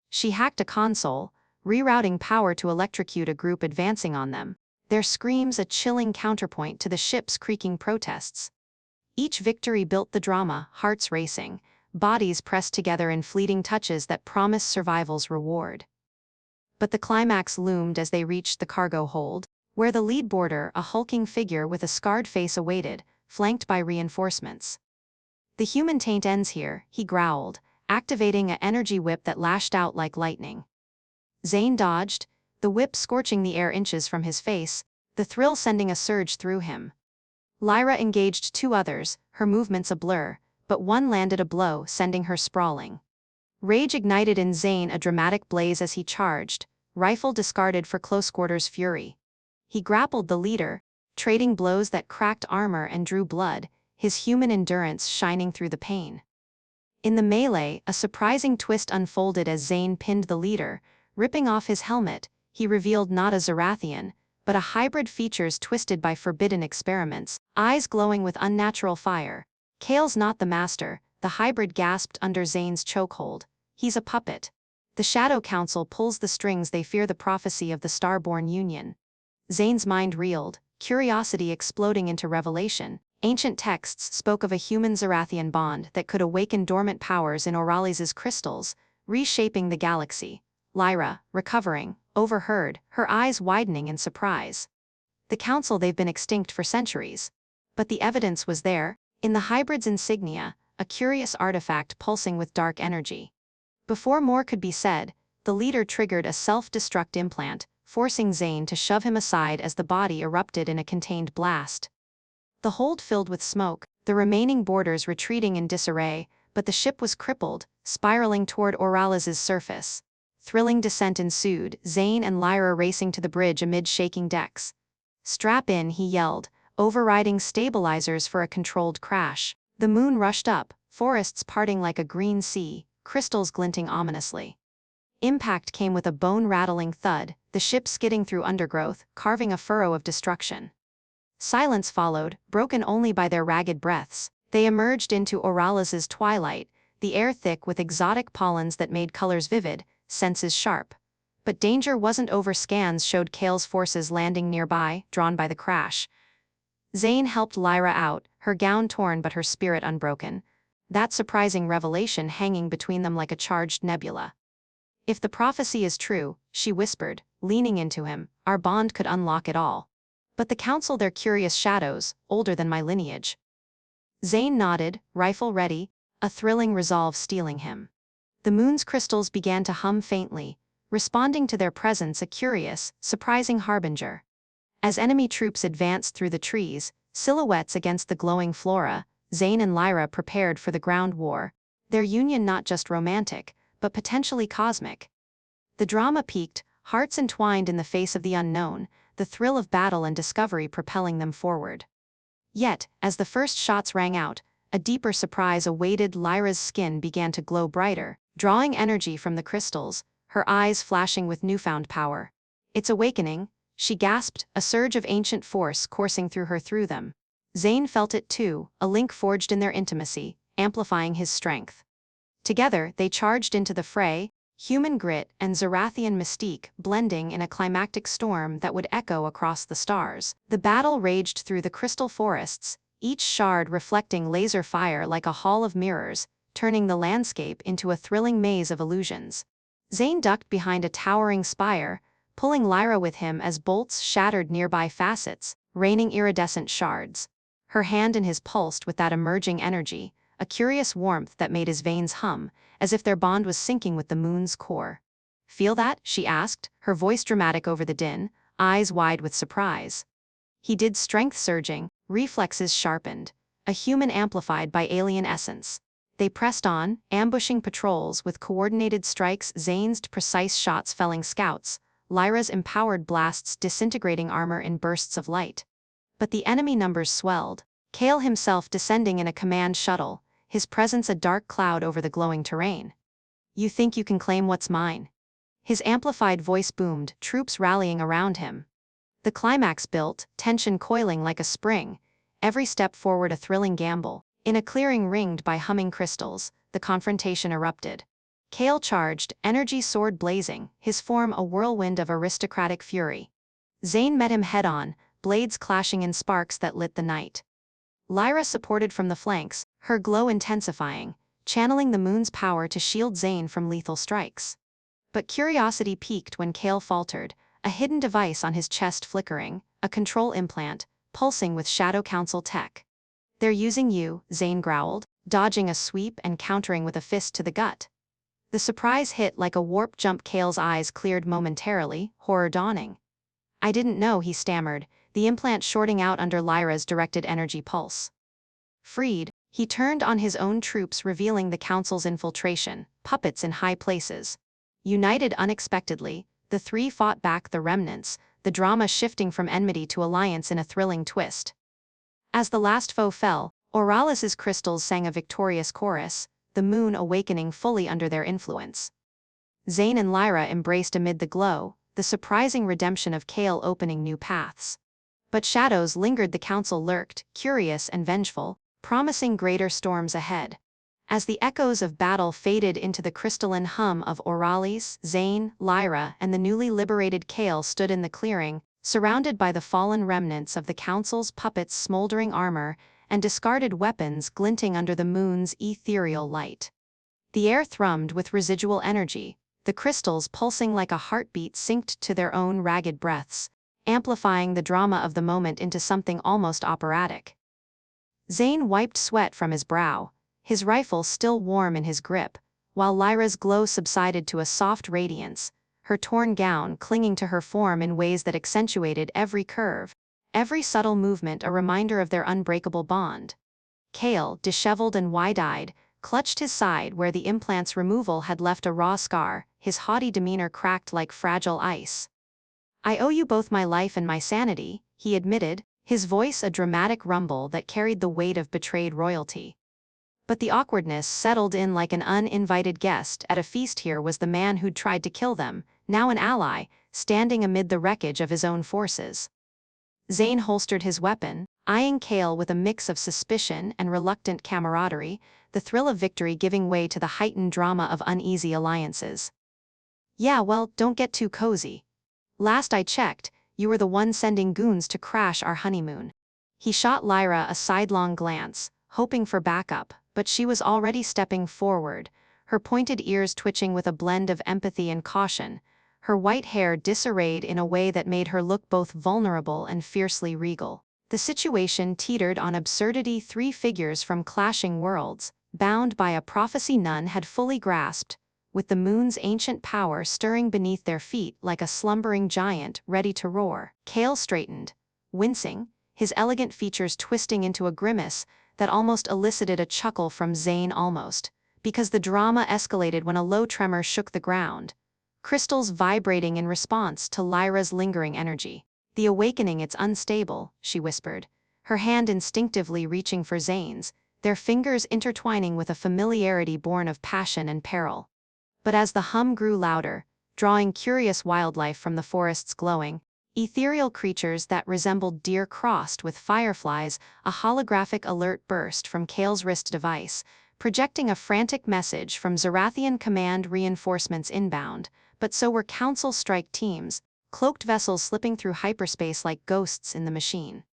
Speaker 1: She hacked a console, rerouting power to electrocute a group advancing on them, their screams a chilling counterpoint to the ship's creaking protests. Each victory built the drama, hearts racing, bodies pressed together in fleeting touches that promised survival's reward. But the climax loomed as they reached the cargo hold, where the lead boarder, a hulking figure with a scarred face, awaited, flanked by reinforcements. "The human taint ends here," he growled, activating an energy whip that lashed out like lightning. Zane dodged, the whip scorching the air inches from his face, the thrill sending a surge through him. Lyra engaged 2 others, her movements a blur, but one landed a blow, sending her sprawling. Rage ignited in Zane, a dramatic blaze as he charged, rifle discarded for close-quarters fury. He grappled the leader, trading blows that cracked armor and drew blood, his human endurance shining through the pain. In the melee, a surprising twist unfolded as Zane pinned the leader, ripping off his helmet. He revealed not a Zerathian, but a hybrid, features twisted by forbidden experiments, eyes glowing with unnatural fire. "Kale's not the master," the hybrid gasped under Zane's chokehold. "He's a puppet. The Shadow Council pulls the strings, they fear the prophecy of the Starborn Union." Zane's mind reeled, curiosity exploding into revelation. Ancient texts spoke of a human Zerathian bond that could awaken dormant powers in Auralis's crystals, reshaping the galaxy. Lyra, recovering, overheard, her eyes widening in surprise. "The Council, they've been extinct for centuries." But the evidence was there, in the hybrid's insignia, a curious artifact pulsing with dark energy. Before more could be said, the leader triggered a self-destruct implant, forcing Zane to shove him aside as the body erupted in a contained blast. The hold filled with smoke, the remaining boarders retreating in disarray, but the ship was crippled, spiraling toward Auralis's surface. Thrilling descent ensued, Zane and Lyra racing to the bridge amid shaking decks. "Strap in," he yelled, overriding stabilizers for a controlled crash. The moon rushed up, forests parting like a green sea, crystals glinting ominously. Impact came with a bone-rattling thud, the ship skidding through undergrowth, carving a furrow of destruction. Silence followed, broken only by their ragged breaths. They emerged into Auralis's twilight, the air thick with exotic pollens that made colors vivid, senses sharp. But danger wasn't over. Scans showed Kale's forces landing nearby, drawn by the crash. Zane helped Lyra out, her gown torn but her spirit unbroken, that surprising revelation hanging between them like a charged nebula. "If the prophecy is true," she whispered, leaning into him, "our bond could unlock it all. But the Council, they're curious shadows, older than my lineage." Zane nodded, rifle ready, a thrilling resolve stealing him. The moon's crystals began to hum faintly, responding to their presence, a curious, surprising harbinger. As enemy troops advanced through the trees, silhouettes against the glowing flora, Zane and Lyra prepared for the ground war, their union not just romantic, but potentially cosmic. The drama peaked, hearts entwined in the face of the unknown, the thrill of battle and discovery propelling them forward. Yet, as the first shots rang out, a deeper surprise awaited. Lyra's skin began to glow brighter, drawing energy from the crystals, her eyes flashing with newfound power. It's awakening, she gasped, a surge of ancient force coursing through them. Zane felt it too, a link forged in their intimacy, amplifying his strength. Together, they charged into the fray, human grit and Zerathian mystique blending in a climactic storm that would echo across the stars. The battle raged through the crystal forests, each shard reflecting laser fire like a hall of mirrors, turning the landscape into a thrilling maze of illusions. Zane ducked behind a towering spire, pulling Lyra with him as bolts shattered nearby facets, raining iridescent shards. Her hand in his pulsed with that emerging energy, a curious warmth that made his veins hum, as if their bond was syncing with the moon's core. "Feel that?" she asked, her voice dramatic over the din, eyes wide with surprise. He did, strength surging, reflexes sharpened, a human amplified by alien essence. They pressed on, ambushing patrols with coordinated strikes, Zane's precise shots felling scouts, Lyra's empowered blasts disintegrating armor in bursts of light. But the enemy numbers swelled, Kale himself descending in a command shuttle, his presence a dark cloud over the glowing terrain. "You think you can claim what's mine?" His amplified voice boomed, troops rallying around him. The climax built, tension coiling like a spring, every step forward a thrilling gamble. In a clearing ringed by humming crystals, the confrontation erupted. Kale charged, energy sword blazing, his form a whirlwind of aristocratic fury. Zane met him head-on, blades clashing in sparks that lit the night. Lyra supported from the flanks, her glow intensifying, channeling the moon's power to shield Zane from lethal strikes. But curiosity peaked when Kale faltered, a hidden device on his chest flickering, a control implant, pulsing with Shadow Council tech. "They're using you," Zane growled, dodging a sweep and countering with a fist to the gut. The surprise hit like a warp jump. Kale's eyes cleared momentarily, horror dawning. "I didn't know," he stammered, the implant shorting out under Lyra's directed energy pulse. Freed, he turned on his own troops, revealing the Council's infiltration, puppets in high places. United unexpectedly, the three fought back the remnants, the drama shifting from enmity to alliance in a thrilling twist. As the last foe fell, Auralis's crystals sang a victorious chorus, the moon awakening fully under their influence. Zane and Lyra embraced amid the glow, the surprising redemption of Kale opening new paths. But shadows lingered. The Council lurked, curious and vengeful, promising greater storms ahead. As the echoes of battle faded into the crystalline hum of Auralis, Zane, Lyra, and the newly liberated Kale stood in the clearing, surrounded by the fallen remnants of the Council's puppets' smoldering armor and discarded weapons glinting under the moon's ethereal light. The air thrummed with residual energy, the crystals pulsing like a heartbeat synced to their own ragged breaths, amplifying the drama of the moment into something almost operatic. Zane wiped sweat from his brow, his rifle still warm in his grip, while Lyra's glow subsided to a soft radiance, her torn gown clinging to her form in ways that accentuated every curve, every subtle movement a reminder of their unbreakable bond. Kale, disheveled and wide-eyed, clutched his side where the implant's removal had left a raw scar, his haughty demeanor cracked like fragile ice. "I owe you both my life and my sanity," he admitted, his voice a dramatic rumble that carried the weight of betrayed royalty. But the awkwardness settled in like an uninvited guest at a feast. Here was the man who'd tried to kill them, now an ally, standing amid the wreckage of his own forces. Zane holstered his weapon, eyeing Kale with a mix of suspicion and reluctant camaraderie, the thrill of victory giving way to the heightened drama of uneasy alliances. "Yeah, well, don't get too cozy. Last I checked, you were the one sending goons to crash our honeymoon." He shot Lyra a sidelong glance, hoping for backup, but she was already stepping forward, her pointed ears twitching with a blend of empathy and caution, her white hair disarrayed in a way that made her look both vulnerable and fiercely regal. The situation teetered on absurdity. Three figures from clashing worlds, bound by a prophecy none had fully grasped, with the moon's ancient power stirring beneath their feet like a slumbering giant ready to roar. Kale straightened, wincing, his elegant features twisting into a grimace that almost elicited a chuckle from Zane. Almost, because the drama escalated when a low tremor shook the ground, crystals vibrating in response to Lyra's lingering energy. "The awakening, it's unstable," she whispered, her hand instinctively reaching for Zane's, their fingers intertwining with a familiarity born of passion and peril. But as the hum grew louder, drawing curious wildlife from the forest's glowing, ethereal creatures that resembled deer crossed with fireflies. A holographic alert burst from Kale's wrist device, projecting a frantic message from Zerathian command: reinforcements inbound. But so were Council strike teams, cloaked vessels slipping through hyperspace like ghosts in the machine.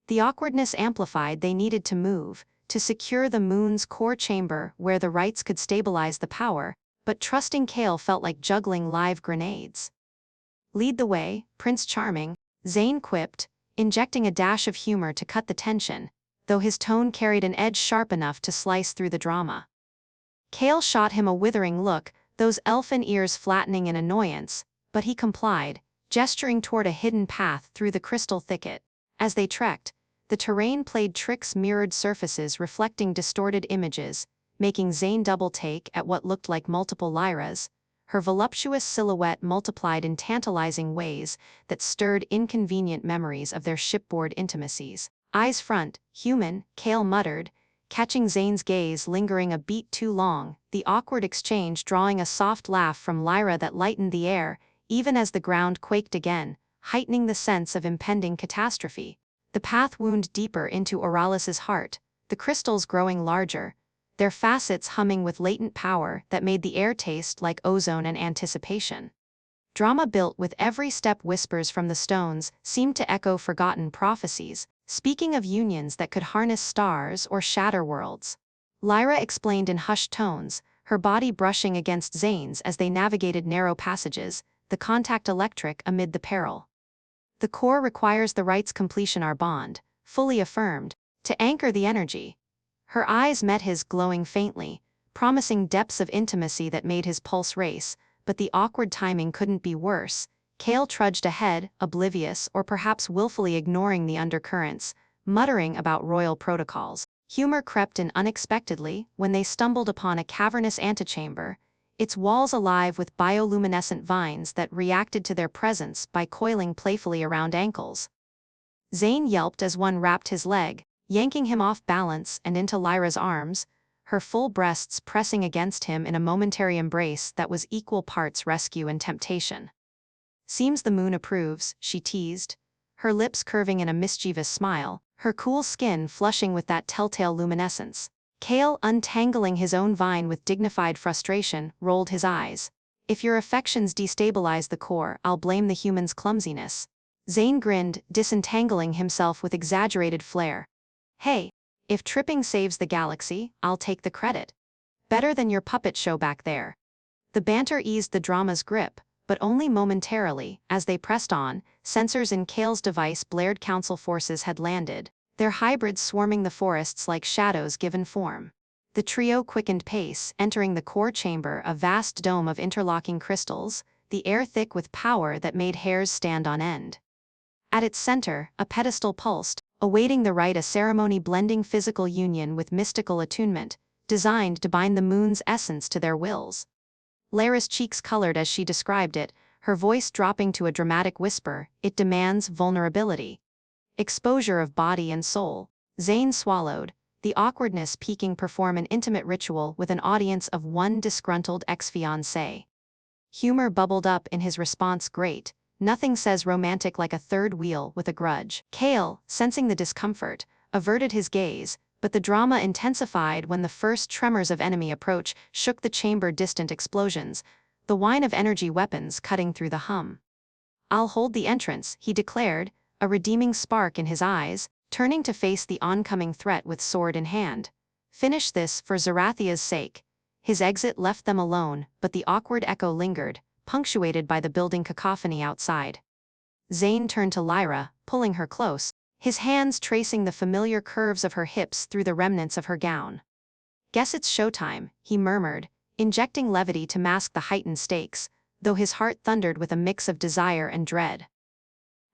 Speaker 1: The awkwardness amplified. They needed to move, to secure the moon's core chamber where the rites could stabilize the power, but trusting Kale felt like juggling live grenades. "Lead the way, Prince Charming," Zane quipped, injecting a dash of humor to cut the tension, though his tone carried an edge sharp enough to slice through the drama. Kale shot him a withering look, those elfin ears flattening in annoyance, but he complied, gesturing toward a hidden path through the crystal thicket. As they trekked, the terrain played tricks: mirrored surfaces reflecting distorted images, making Zane double-take at what looked like multiple Lyras. Her voluptuous silhouette multiplied in tantalizing ways that stirred inconvenient memories of their shipboard intimacies. "Eyes front, human," Kale muttered, catching Zane's gaze lingering a beat too long, the awkward exchange drawing a soft laugh from Lyra that lightened the air, even as the ground quaked again, heightening the sense of impending catastrophe. The path wound deeper into Auralis's heart, the crystals growing larger, their facets humming with latent power that made the air taste like ozone and anticipation. Drama built with every step. Whispers from the stones seemed to echo forgotten prophecies, speaking of unions that could harness stars or shatter worlds. Lyra explained in hushed tones, her body brushing against Zane's as they navigated narrow passages, the contact electric amid the peril. "The core requires the rites completion, our bond, fully affirmed, to anchor the energy." Her eyes met his, glowing faintly, promising depths of intimacy that made his pulse race, but the awkward timing couldn't be worse. Kale trudged ahead, oblivious or perhaps willfully ignoring the undercurrents, muttering about royal protocols. Humor crept in unexpectedly when they stumbled upon a cavernous antechamber, its walls alive with bioluminescent vines that reacted to their presence by coiling playfully around ankles. Zane yelped as one wrapped his leg, yanking him off balance and into Lyra's arms, her full breasts pressing against him in a momentary embrace that was equal parts rescue and temptation. "Seems the moon approves," she teased, her lips curving in a mischievous smile, her cool skin flushing with that telltale luminescence. Kale, untangling his own vine with dignified frustration, rolled his eyes. "If your affections destabilize the core, I'll blame the human's clumsiness." Zane grinned, disentangling himself with exaggerated flair. "Hey, if tripping saves the galaxy, I'll take the credit. Better than your puppet show back there." The banter eased the drama's grip, but only momentarily. As they pressed on, sensors in Kale's device blared: Council forces had landed, their hybrids swarming the forests like shadows given form. The trio quickened pace, entering the core chamber, a vast dome of interlocking crystals, the air thick with power that made hairs stand on end. At its center, a pedestal pulsed, awaiting the rite, a ceremony blending physical union with mystical attunement, designed to bind the moon's essence to their wills. Lyra's cheeks colored as she described it, her voice dropping to a dramatic whisper: "It demands vulnerability. Exposure of body and soul." Zane swallowed, the awkwardness peaking. "Perform an intimate ritual with an audience of one disgruntled ex-fiancé." Humor bubbled up in his response. "Great. Nothing says romantic like a third wheel with a grudge." Kale, sensing the discomfort, averted his gaze, but the drama intensified when the first tremors of enemy approach shook the chamber. Distant explosions, the whine of energy weapons cutting through the hum. "I'll hold the entrance," he declared, a redeeming spark in his eyes, turning to face the oncoming threat with sword in hand. "Finish this for Zerathia's sake." His exit left them alone, but the awkward echo lingered, punctuated by the building cacophony outside. Zane turned to Lyra, pulling her close, his hands tracing the familiar curves of her hips through the remnants of her gown. "Guess it's showtime," he murmured, injecting levity to mask the heightened stakes, though his heart thundered with a mix of desire and dread.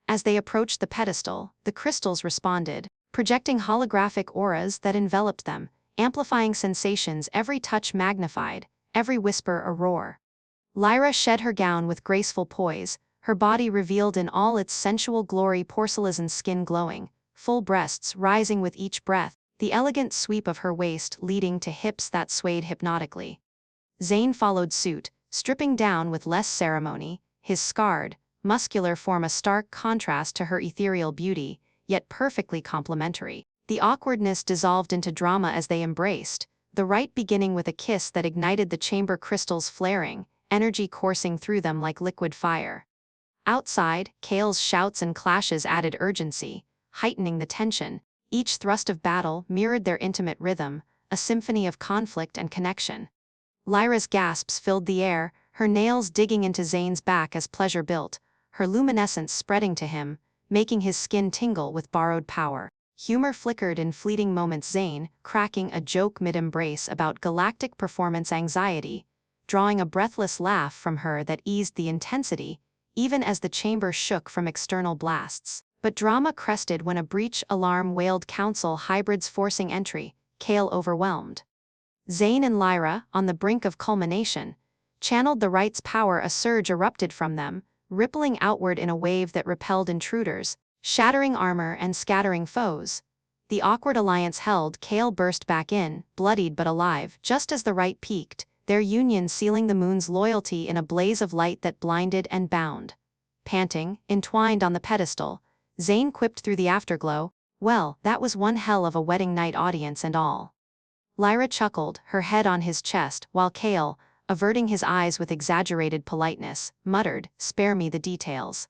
Speaker 1: As they approached the pedestal, the crystals responded, projecting holographic auras that enveloped them, amplifying sensations, every touch magnified, every whisper a roar. Lyra shed her gown with graceful poise, her body revealed in all its sensual glory, porcelain skin glowing, full breasts rising with each breath, the elegant sweep of her waist leading to hips that swayed hypnotically. Zane followed suit, stripping down with less ceremony, his scarred, muscular form a stark contrast to her ethereal beauty, yet perfectly complementary. The awkwardness dissolved into drama as they embraced, the rite beginning with a kiss that ignited the chamber crystals flaring, energy coursing through them like liquid fire. Outside, Kale's shouts and clashes added urgency, heightening the tension. Each thrust of battle mirrored their intimate rhythm, a symphony of conflict and connection. Lyra's gasps filled the air, her nails digging into Zane's back as pleasure built, her luminescence spreading to him, making his skin tingle with borrowed power. Humor flickered in fleeting moments, Zane cracking a joke mid-embrace about galactic performance anxiety, drawing a breathless laugh from her that eased the intensity, even as the chamber shook from external blasts. But drama crested when a breach alarm wailed, council hybrids forcing entry, Kale overwhelmed. Zane and Lyra, on the brink of culmination, channeled the rite's power. A surge erupted from them, rippling outward in a wave that repelled intruders, shattering armor and scattering foes. The awkward alliance held. Kale burst back in, bloodied but alive, just as the rite peaked, their union sealing the moon's loyalty in a blaze of light that blinded and bound. Panting, entwined on the pedestal, Zane quipped through the afterglow, "Well, that was one hell of a wedding night, audience and all." Lyra chuckled, her head on his chest, while Kale, averting his eyes with exaggerated politeness, muttered, "Spare me the details."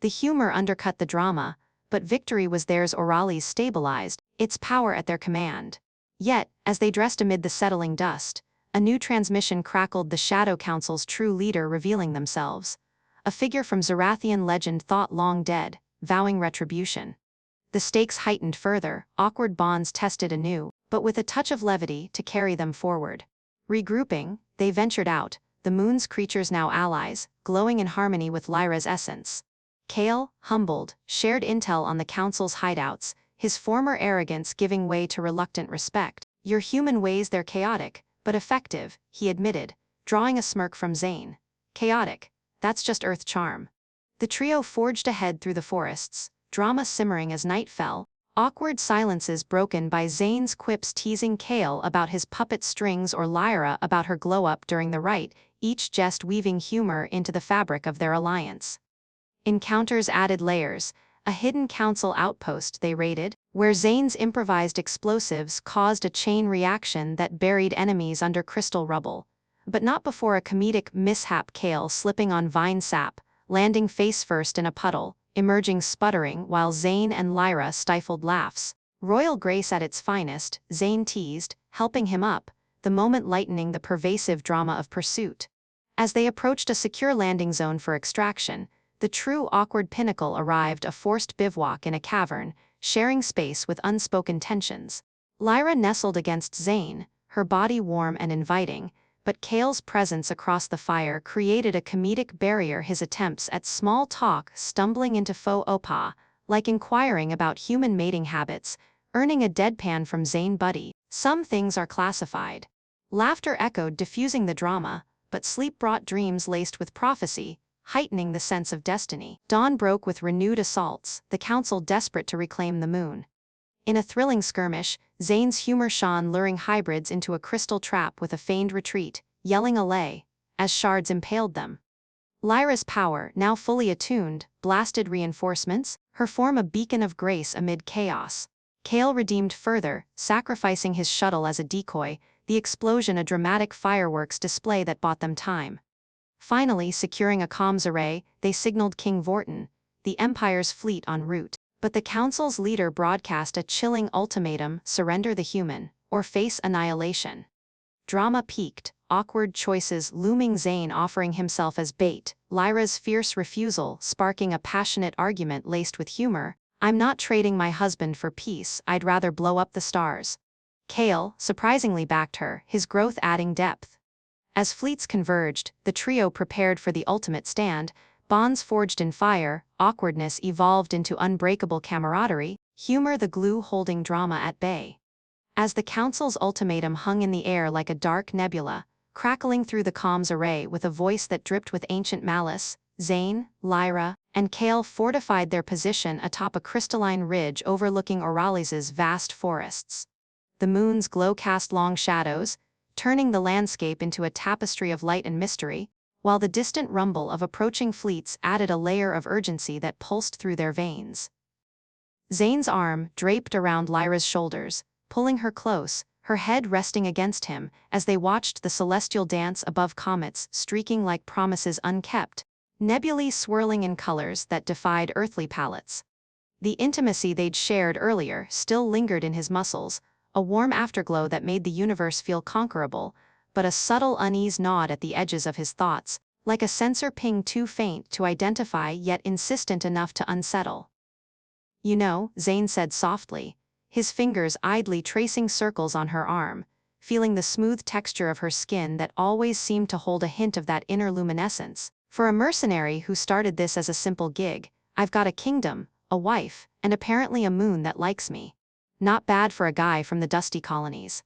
Speaker 1: The humor undercut the drama, but victory was theirs. Aureli's stabilized, its power at their command. Yet, as they dressed amid the settling dust, a new transmission crackled, the Shadow Council's true leader revealing themselves. A figure from Zerathian legend thought long dead, vowing retribution. The stakes heightened further, awkward bonds tested anew, but with a touch of levity to carry them forward. Regrouping, they ventured out, the moon's creatures now allies, glowing in harmony with Lyra's essence. Kale, humbled, shared intel on the council's hideouts, his former arrogance giving way to reluctant respect. "Your human ways, they're chaotic, but effective," he admitted, drawing a smirk from Zane. "Chaotic, that's just Earth charm." The trio forged ahead through the forests, drama simmering as night fell, awkward silences broken by Zane's quips teasing Kale about his puppet strings or Lyra about her glow-up during the rite, each jest weaving humor into the fabric of their alliance. Encounters added layers, a hidden council outpost they raided, where Zane's improvised explosives caused a chain reaction that buried enemies under crystal rubble. But not before a comedic mishap, Kale slipping on vine sap, landing face-first in a puddle, emerging sputtering while Zane and Lyra stifled laughs. Royal grace at its finest, Zane teased, helping him up, the moment lightening the pervasive drama of pursuit. As they approached a secure landing zone for extraction, the true awkward pinnacle arrived, a forced bivouac in a cavern, sharing space with unspoken tensions. Lyra nestled against Zane, her body warm and inviting, but Kale's presence across the fire created a comedic barrier, his attempts at small talk stumbling into faux pas, like inquiring about human mating habits, earning a deadpan from Zane. "Buddy, some things are classified." Laughter echoed, diffusing the drama, but sleep brought dreams laced with prophecy, heightening the sense of destiny. Dawn broke with renewed assaults, the council desperate to reclaim the moon. In a thrilling skirmish, Zane's humor shone, luring hybrids into a crystal trap with a feigned retreat, yelling allay, as shards impaled them. Lyra's power, now fully attuned, blasted reinforcements, her form a beacon of grace amid chaos. Kale redeemed further, sacrificing his shuttle as a decoy, the explosion a dramatic fireworks display that bought them time. Finally, securing a comms array, they signaled King Vorton, the Empire's fleet en route. But the Council's leader broadcast a chilling ultimatum: surrender the human, or face annihilation. Drama peaked, awkward choices looming, Zane offering himself as bait, Lyra's fierce refusal sparking a passionate argument laced with humor: "I'm not trading my husband for peace, I'd rather blow up the stars." Kale surprisingly backed her, his growth adding depth. As fleets converged, the trio prepared for the ultimate stand, bonds forged in fire, awkwardness evolved into unbreakable camaraderie, humor the glue holding drama at bay. As the Council's ultimatum hung in the air like a dark nebula, crackling through the comms array with a voice that dripped with ancient malice, Zane, Lyra, and Kale fortified their position atop a crystalline ridge overlooking Aureli's vast forests. The moon's glow cast long shadows, turning the landscape into a tapestry of light and mystery, while the distant rumble of approaching fleets added a layer of urgency that pulsed through their veins. Zane's arm draped around Lyra's shoulders, pulling her close, her head resting against him as they watched the celestial dance above comets streaking like promises unkept, nebulae swirling in colors that defied earthly palates. The intimacy they'd shared earlier still lingered in his muscles, a warm afterglow that made the universe feel conquerable, but a subtle unease gnawed at the edges of his thoughts, like a sensor ping too faint to identify yet insistent enough to unsettle. "You know," Zane said softly, his fingers idly tracing circles on her arm, feeling the smooth texture of her skin that always seemed to hold a hint of that inner luminescence. "For a mercenary who started this as a simple gig, I've got a kingdom, a wife, and apparently a moon that likes me. Not bad for a guy from the dusty colonies."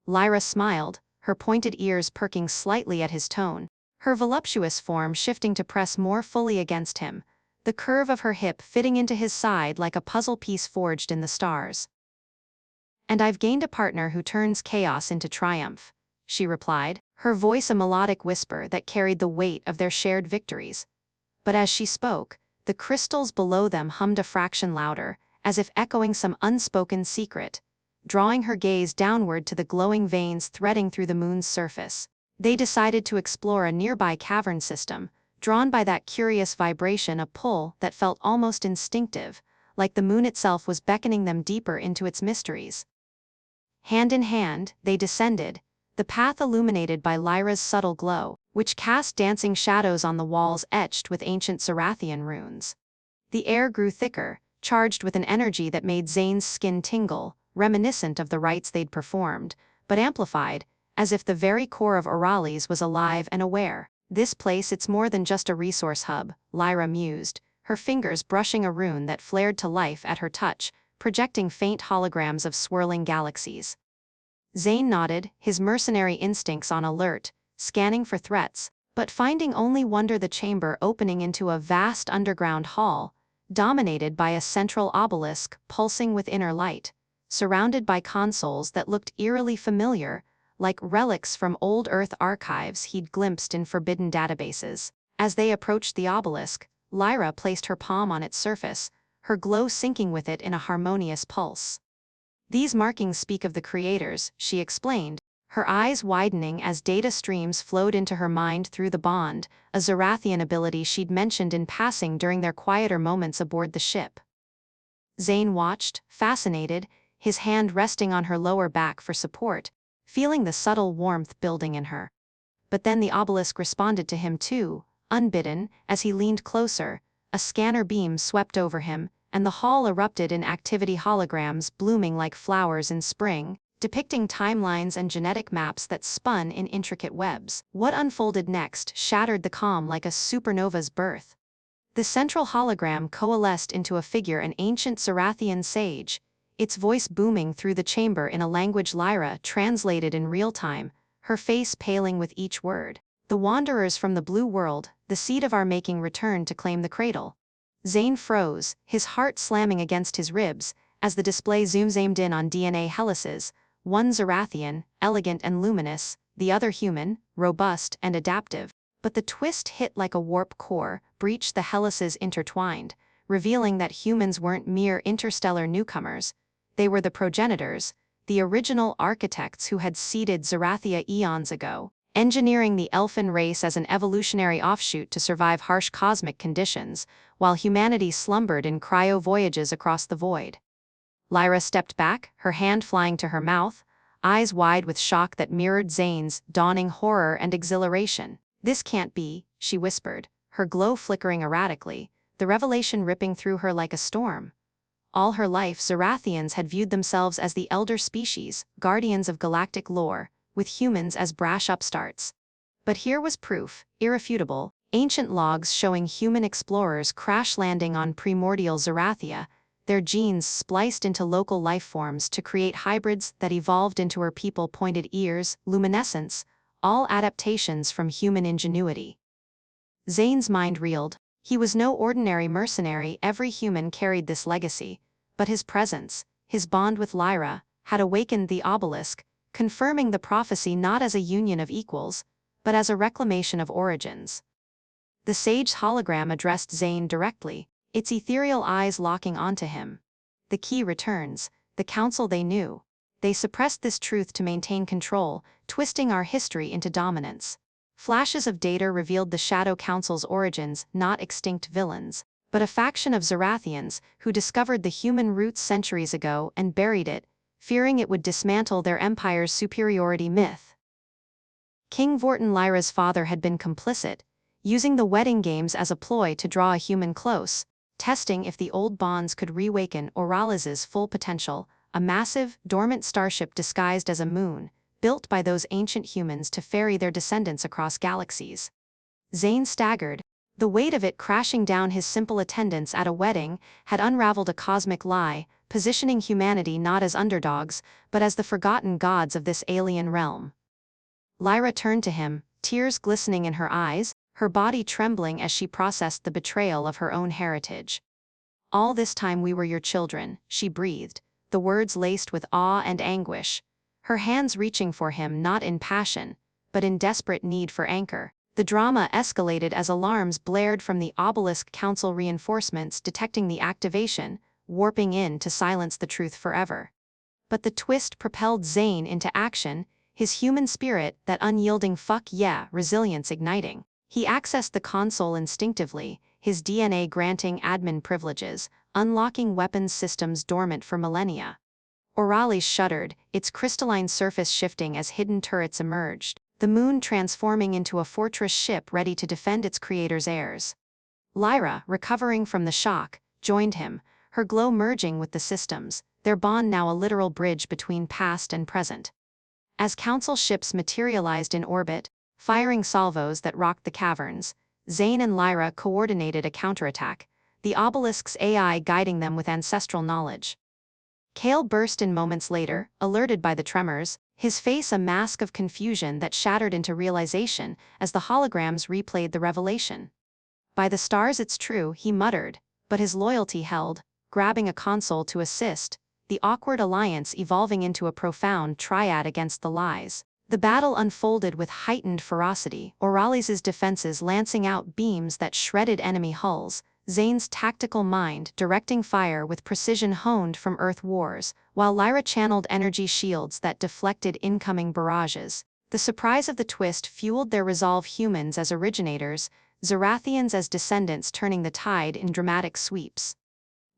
Speaker 1: Lyra smiled, her pointed ears perking slightly at his tone, her voluptuous form shifting to press more fully against him, the curve of her hip fitting into his side like a puzzle piece forged in the stars. "And I've gained a partner who turns chaos into triumph," she replied, her voice a melodic whisper that carried the weight of their shared victories. But as she spoke, the crystals below them hummed a fraction louder, as if echoing some unspoken secret, drawing her gaze downward to the glowing veins threading through the moon's surface. They decided to explore a nearby cavern system, drawn by that curious vibration, a pull that felt almost instinctive, like the moon itself was beckoning them deeper into its mysteries. Hand in hand, they descended, the path illuminated by Lyra's subtle glow, which cast dancing shadows on the walls etched with ancient Zerathian runes. The air grew thicker, charged with an energy that made Zane's skin tingle, reminiscent of the rites they'd performed, but amplified, as if the very core of Aurales was alive and aware. "This place, it's more than just a resource hub," Lyra mused, her fingers brushing a rune that flared to life at her touch, projecting faint holograms of swirling galaxies. Zane nodded, his mercenary instincts on alert, scanning for threats, but finding only wonder. The chamber opening into a vast underground hall, dominated by a central obelisk pulsing with inner light, surrounded by consoles that looked eerily familiar, like relics from old Earth archives he'd glimpsed in forbidden databases. As they approached the obelisk, Lyra placed her palm on its surface, her glow syncing with it in a harmonious pulse. "These markings speak of the creators," she explained, her eyes widening as data streams flowed into her mind through the bond, a Zerathian ability she'd mentioned in passing during their quieter moments aboard the ship. Zane watched, fascinated, his hand resting on her lower back for support, feeling the subtle warmth building in her. But then the obelisk responded to him too, unbidden, as he leaned closer, a scanner beam swept over him, and the hall erupted in activity, holograms blooming like flowers in spring, depicting timelines and genetic maps that spun in intricate webs. What unfolded next shattered the calm like a supernova's birth. The central hologram coalesced into a figure, an ancient Zerathian sage, its voice booming through the chamber in a language Lyra translated in real time, her face paling with each word. "The wanderers from the blue world, the seed of our making, returned to claim the cradle." Zane froze, his heart slamming against his ribs, as the display zoomed in on DNA helices, one Zerathian, elegant and luminous, the other human, robust and adaptive. But the twist hit like a warp core, breached the helices intertwined, revealing that humans weren't mere interstellar newcomers. They were the progenitors, the original architects who had seeded Zerathia eons ago, engineering the elfin race as an evolutionary offshoot to survive harsh cosmic conditions, while humanity slumbered in cryo voyages across the void. Lyra stepped back, her hand flying to her mouth, eyes wide with shock that mirrored Zane's dawning horror and exhilaration. "This can't be," she whispered, her glow flickering erratically, the revelation ripping through her like a storm. All her life, Zerathians had viewed themselves as the elder species, guardians of galactic lore, with humans as brash upstarts. But here was proof, irrefutable, ancient logs showing human explorers crash landing on primordial Zerathia, their genes spliced into local life forms to create hybrids that evolved into her people, pointed ears, luminescence, all adaptations from human ingenuity. Zane's mind reeled. He was no ordinary mercenary, every human carried this legacy, but his presence, his bond with Lyra, had awakened the obelisk, confirming the prophecy not as a union of equals, but as a reclamation of origins. The sage's hologram addressed Zane directly, its ethereal eyes locking onto him. The key returns, the council they knew. They suppressed this truth to maintain control, twisting our history into dominance. Flashes of data revealed the Shadow Council's origins, not extinct villains, but a faction of Zerathians who discovered the human roots centuries ago and buried it, fearing it would dismantle their empire's superiority myth. King Vortin Lyra's father had been complicit, using the wedding games as a ploy to draw a human close, testing if the old bonds could reawaken Auralis's full potential, a massive, dormant starship disguised as a moon, built by those ancient humans to ferry their descendants across galaxies. Zane staggered. The weight of it crashing down his simple attendance at a wedding had unraveled a cosmic lie, positioning humanity not as underdogs, but as the forgotten gods of this alien realm. Lyra turned to him, tears glistening in her eyes, her body trembling as she processed the betrayal of her own heritage. "All this time we were your children," she breathed, the words laced with awe and anguish, her hands reaching for him not in passion, but in desperate need for anchor. The drama escalated as alarms blared from the Obelisk Council, reinforcements detecting the activation, warping in to silence the truth forever. But the twist propelled Zane into action, his human spirit, that unyielding fuck yeah resilience igniting. He accessed the console instinctively, his DNA granting admin privileges, unlocking weapons systems dormant for millennia. Auralis shuddered, its crystalline surface shifting as hidden turrets emerged, the moon transforming into a fortress ship ready to defend its creator's heirs. Lyra, recovering from the shock, joined him, her glow merging with the systems, their bond now a literal bridge between past and present. As council ships materialized in orbit, firing salvos that rocked the caverns, Zane and Lyra coordinated a counterattack, the obelisk's AI guiding them with ancestral knowledge. Kale burst in moments later, alerted by the tremors, his face a mask of confusion that shattered into realization as the holograms replayed the revelation. "By the stars it's true," he muttered, but his loyalty held, grabbing a console to assist, the awkward alliance evolving into a profound triad against the lies. The battle unfolded with heightened ferocity, Auralis's defenses lancing out beams that shredded enemy hulls, Zane's tactical mind directing fire with precision honed from Earth wars, while Lyra channeled energy shields that deflected incoming barrages. The surprise of the twist fueled their resolve, humans as originators, Zerathians as descendants turning the tide in dramatic sweeps.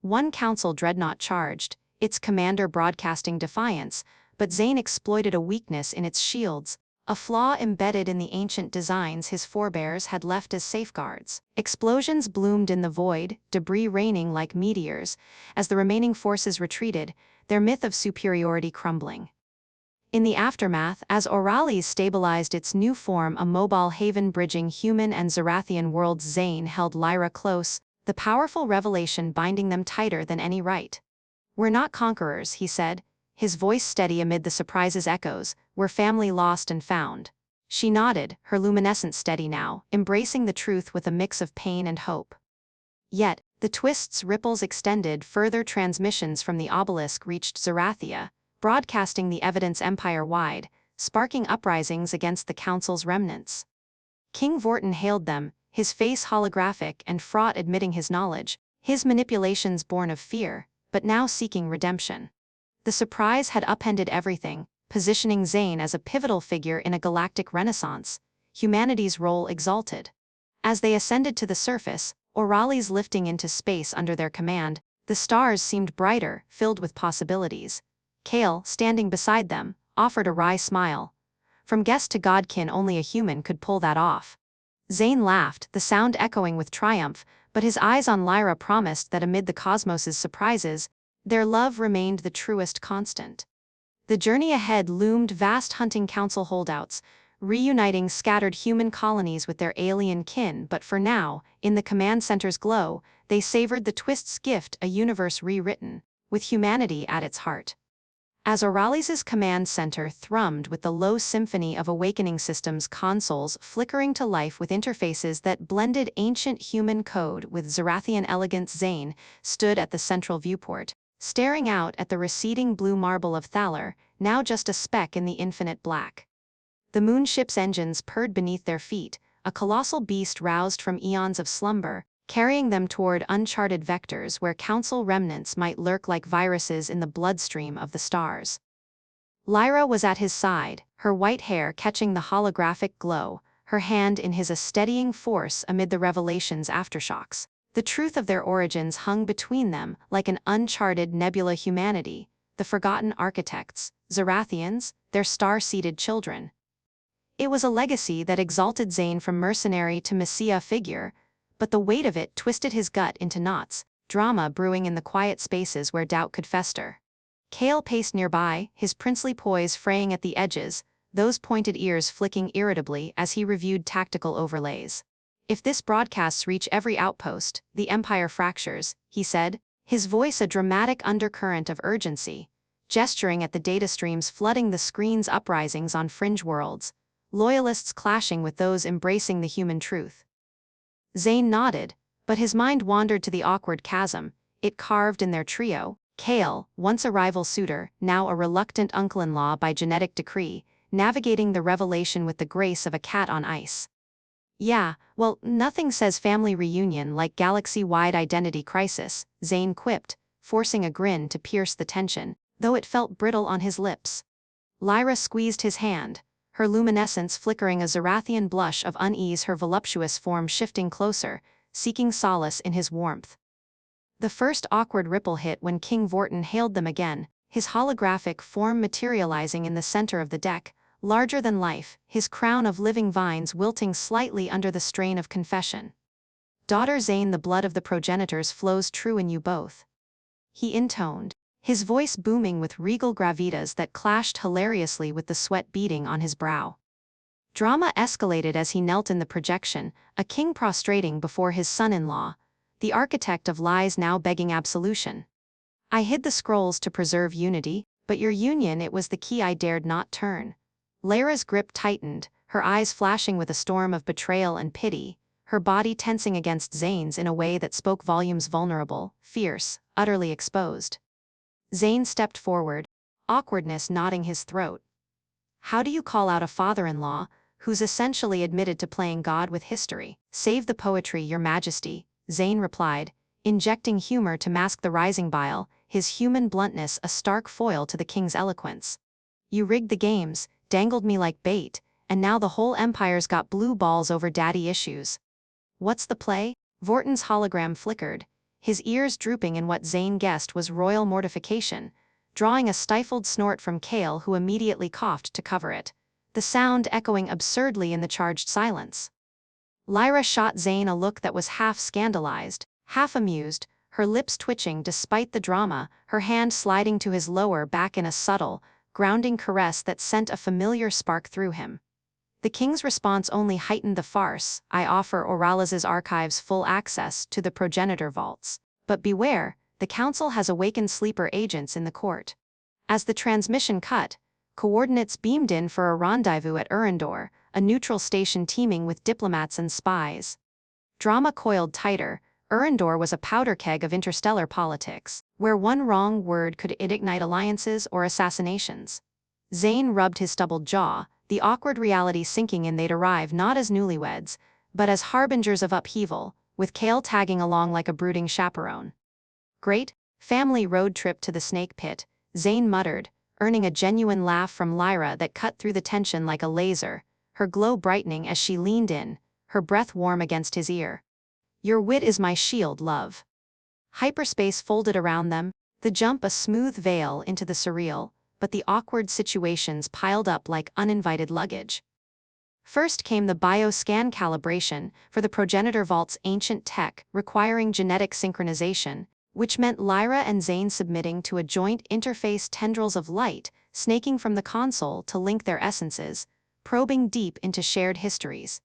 Speaker 1: One council dreadnought charged, its commander broadcasting defiance, but Zane exploited a weakness in its shields, a flaw embedded in the ancient designs his forebears had left as safeguards. Explosions bloomed in the void, debris raining like meteors, as the remaining forces retreated, their myth of superiority crumbling. In the aftermath, as Auralis stabilized its new form, a mobile haven bridging human and Zerathian worlds, Zane held Lyra close, the powerful revelation binding them tighter than any right. "We're not conquerors," he said, his voice steady amid the surprise's echoes, "we're family lost and found." She nodded, her luminescence steady now, embracing the truth with a mix of pain and hope. Yet, the twist's ripples extended, further transmissions from the obelisk reached Zerathia, broadcasting the evidence empire-wide, sparking uprisings against the council's remnants. King Vortin hailed them, his face holographic and fraught, admitting his knowledge, his manipulations born of fear, but now seeking redemption. The surprise had upended everything, positioning Zane as a pivotal figure in a galactic renaissance, humanity's role exalted. As they ascended to the surface, Auralis lifting into space under their command, the stars seemed brighter, filled with possibilities. Kale, standing beside them, offered a wry smile. From guest to godkin, only a human could pull that off. Zane laughed, the sound echoing with triumph, but his eyes on Lyra promised that amid the cosmos's surprises, their love remained the truest constant. The journey ahead loomed vast, hunting council holdouts, reuniting scattered human colonies with their alien kin, but for now, in the command center's glow, they savored the twist's gift, a universe rewritten, with humanity at its heart. As Auralis's command center thrummed with the low symphony of awakening systems, consoles flickering to life with interfaces that blended ancient human code with Zerathian elegance, Zane stood at the central viewport, staring out at the receding blue marble of Thalor, now just a speck in the infinite black. The moonship's engines purred beneath their feet, a colossal beast roused from eons of slumber, carrying them toward uncharted vectors where council remnants might lurk like viruses in the bloodstream of the stars. Lyra was at his side, her white hair catching the holographic glow, her hand in his, a steadying force amid the revelation's aftershocks. The truth of their origins hung between them like an uncharted nebula: humanity, the forgotten architects, Zerathians, their star-seeded children. It was a legacy that exalted Zane from mercenary to messiah figure, but the weight of it twisted his gut into knots, drama brewing in the quiet spaces where doubt could fester. Kale paced nearby, his princely poise fraying at the edges, those pointed ears flicking irritably as he reviewed tactical overlays. "If this broadcasts reach every outpost, the Empire fractures," he said, his voice a dramatic undercurrent of urgency, gesturing at the data streams flooding the screen's uprisings on fringe worlds, loyalists clashing with those embracing the human truth. Zane nodded, but his mind wandered to the awkward chasm it carved in their trio: Kale, once a rival suitor, now a reluctant uncle-in-law by genetic decree, navigating the revelation with the grace of a cat on ice. "Yeah, well, nothing says family reunion like galaxy-wide identity crisis," Zane quipped, forcing a grin to pierce the tension, though it felt brittle on his lips. Lyra squeezed his hand, her luminescence flickering a Zerathian blush of unease, her voluptuous form shifting closer, seeking solace in his warmth. The first awkward ripple hit when King Vorton hailed them again, his holographic form materializing in the center of the deck, larger than life, his crown of living vines wilting slightly under the strain of confession. "Daughter Zane, the blood of the progenitors flows true in you both," he intoned, his voice booming with regal gravitas that clashed hilariously with the sweat beading on his brow. Drama escalated as he knelt in the projection, a king prostrating before his son-in-law, the architect of lies now begging absolution. "I hid the scrolls to preserve unity, but your union, it was the key I dared not turn." Lyra's grip tightened, her eyes flashing with a storm of betrayal and pity, her body tensing against Zane's in a way that spoke volumes: vulnerable, fierce, utterly exposed. Zane stepped forward, awkwardness knotting his throat. "How do you call out a father-in-law who's essentially admitted to playing God with history?" "Save the poetry, your majesty," Zane replied, injecting humor to mask the rising bile, his human bluntness a stark foil to the king's eloquence. "You rigged the games, dangled me like bait, and now the whole empire's got blue balls over daddy issues." "What's the play?" Vorton's hologram flickered, his ears drooping in what Zane guessed was royal mortification, drawing a stifled snort from Kale, who immediately coughed to cover it, the sound echoing absurdly in the charged silence. Lyra shot Zane a look that was half scandalized, half amused, her lips twitching despite the drama, her hand sliding to his lower back in a subtle, grounding caress that sent a familiar spark through him. The king's response only heightened the farce: "I offer Aurel's archives full access to the progenitor vaults. But beware, the council has awakened sleeper agents in the court." As the transmission cut, coordinates beamed in for a rendezvous at Urandor, a neutral station teeming with diplomats and spies. Drama coiled tighter. Urandor was a powder keg of interstellar politics, where one wrong word could ignite alliances or assassinations. Zane rubbed his stubbled jaw, the awkward reality sinking in they'd arrive not as newlyweds, but as harbingers of upheaval, with Kale tagging along like a brooding chaperone. "Great family road trip to the snake pit," Zane muttered, earning a genuine laugh from Lyra that cut through the tension like a laser, her glow brightening as she leaned in, her breath warm against his ear. "Your wit is my shield, love." Hyperspace folded around them, the jump a smooth veil into the surreal, but the awkward situations piled up like uninvited luggage. First came the bioscan calibration for the progenitor vault's ancient tech, requiring genetic synchronization, which meant Lyra and Zane submitting to a joint interface: tendrils of light snaking from the console to link their essences, probing deep into shared histories.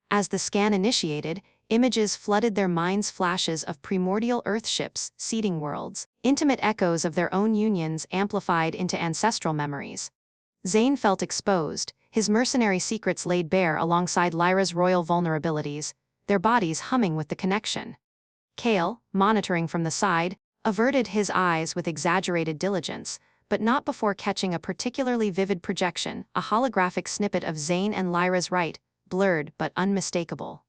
Speaker 1: As the scan initiated, images flooded their minds: flashes of primordial Earthships, seeding worlds, intimate echoes of their own unions amplified into ancestral memories. Zane felt exposed, his mercenary secrets laid bare alongside Lyra's royal vulnerabilities, their bodies humming with the connection. Kale, monitoring from the side, averted his eyes with exaggerated diligence, but not before catching a particularly vivid projection, a holographic snippet of Zane and Lyra's right, blurred but unmistakable.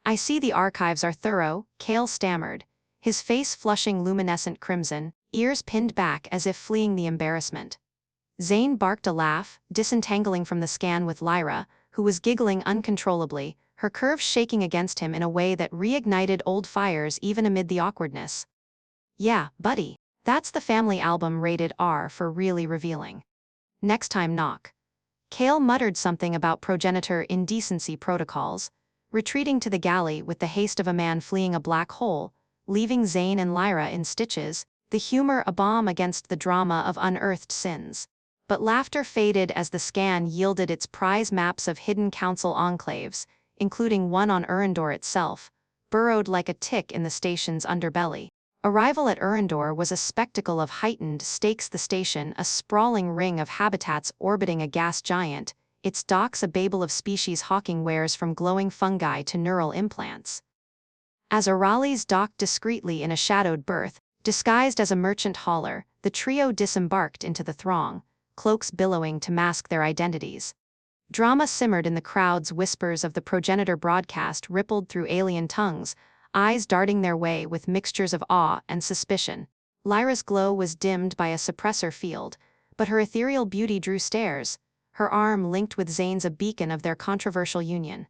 Speaker 1: "I see the archives are thorough," Kale stammered, his face flushing luminescent crimson, ears pinned back as if fleeing the embarrassment. Zane barked a laugh, disentangling from the scan with Lyra, who was giggling uncontrollably, her curves shaking against him in a way that reignited old fires even amid the awkwardness. "Yeah, buddy, that's the family album rated R for really revealing. Next time knock." Kale muttered something about progenitor indecency protocols, retreating to the galley with the haste of a man fleeing a black hole, leaving Zane and Lyra in stitches, the humor a balm against the drama of unearthed sins. But laughter faded as the scan yielded its prize maps of hidden council enclaves, including one on Urandor itself, burrowed like a tick in the station's underbelly. Arrival at Urandor was a spectacle of heightened stakes, the station a sprawling ring of habitats orbiting a gas giant, its docks a babel of species hawking wares from glowing fungi to neural implants. As Aurales docked discreetly in a shadowed berth, disguised as a merchant hauler, the trio disembarked into the throng, cloaks billowing to mask their identities. Drama simmered in the crowds, whispers of the progenitor broadcast rippled through alien tongues, eyes darting their way with mixtures of awe and suspicion. Lyra's glow was dimmed by a suppressor field, but her ethereal beauty drew stares, her arm linked with Zane's a beacon of their controversial union.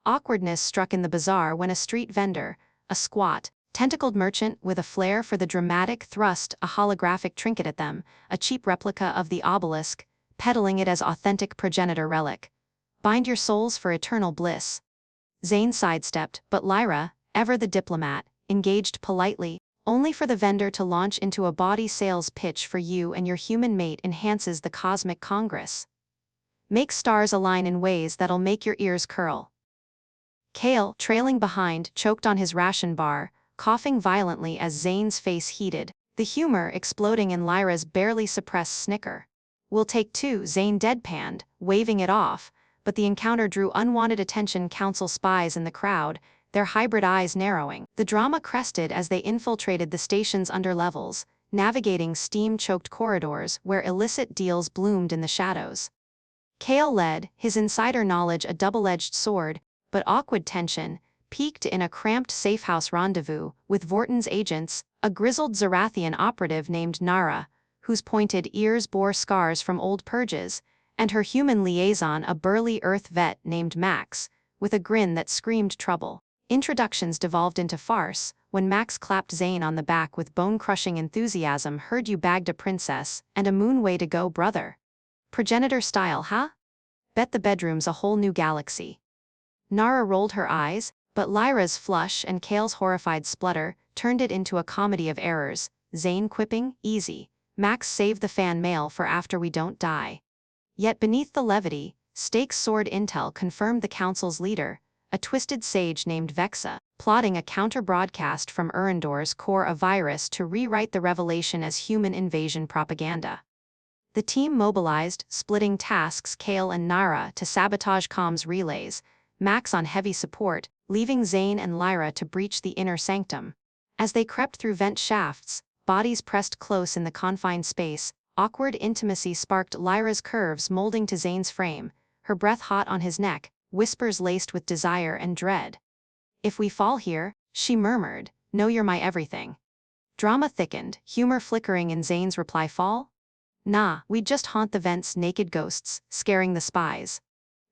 Speaker 1: Awkwardness struck in the bazaar when a street vendor, a squat, tentacled merchant with a flair for the dramatic, thrust a holographic trinket at them, a cheap replica of the obelisk, peddling it as authentic progenitor relic. "Bind your souls for eternal bliss." Zane sidestepped, but Lyra, ever the diplomat, engaged politely, only for the vendor to launch into a bawdy sales pitch for you and your human mate enhances the cosmic congress. Make stars align in ways that'll make your ears curl. Kale, trailing behind, choked on his ration bar, coughing violently as Zane's face heated, the humor exploding in Lyra's barely suppressed snicker. "We'll take two," Zane deadpanned, waving it off, but the encounter drew unwanted attention. Council spies in the crowd, their hybrid eyes narrowing. The drama crested as they infiltrated the station's underlevels, navigating steam-choked corridors where illicit deals bloomed in the shadows. Kale led, his insider knowledge a double-edged sword, but awkward tension peaked in a cramped safehouse rendezvous with Vorton's agents, a grizzled Zerathian operative named Nara, whose pointed ears bore scars from old purges, and her human liaison, a burly Earth vet named Max, with a grin that screamed trouble. Introductions devolved into farce when Max clapped Zane on the back with bone-crushing enthusiasm. "Heard you bagged a princess, and a moon way to go, brother. Progenitor style, huh? Bet the bedroom's a whole new galaxy." Nara rolled her eyes, but Lyra's flush and Kale's horrified splutter turned it into a comedy of errors, Zane quipping, "Easy. Max saved the fan mail for after we don't die." Yet beneath the levity, stakes soared. Intel confirmed the council's leader, a twisted sage named Vexa, plotting a counter-broadcast from Urandor's core, a virus to rewrite the revelation as human invasion propaganda. The team mobilized, splitting tasks, Kale and Nara to sabotage comms relays, Max on heavy support, leaving Zane and Lyra to breach the inner sanctum. As they crept through vent shafts, bodies pressed close in the confined space, awkward intimacy sparked. Lyra's curves molding to Zane's frame, her breath hot on his neck, whispers laced with desire and dread. "If we fall here," she murmured, "know you're my everything." Drama thickened, humor flickering in Zane's reply, "Fall? Nah, we'd just haunt the vents, naked ghosts, scaring the spies."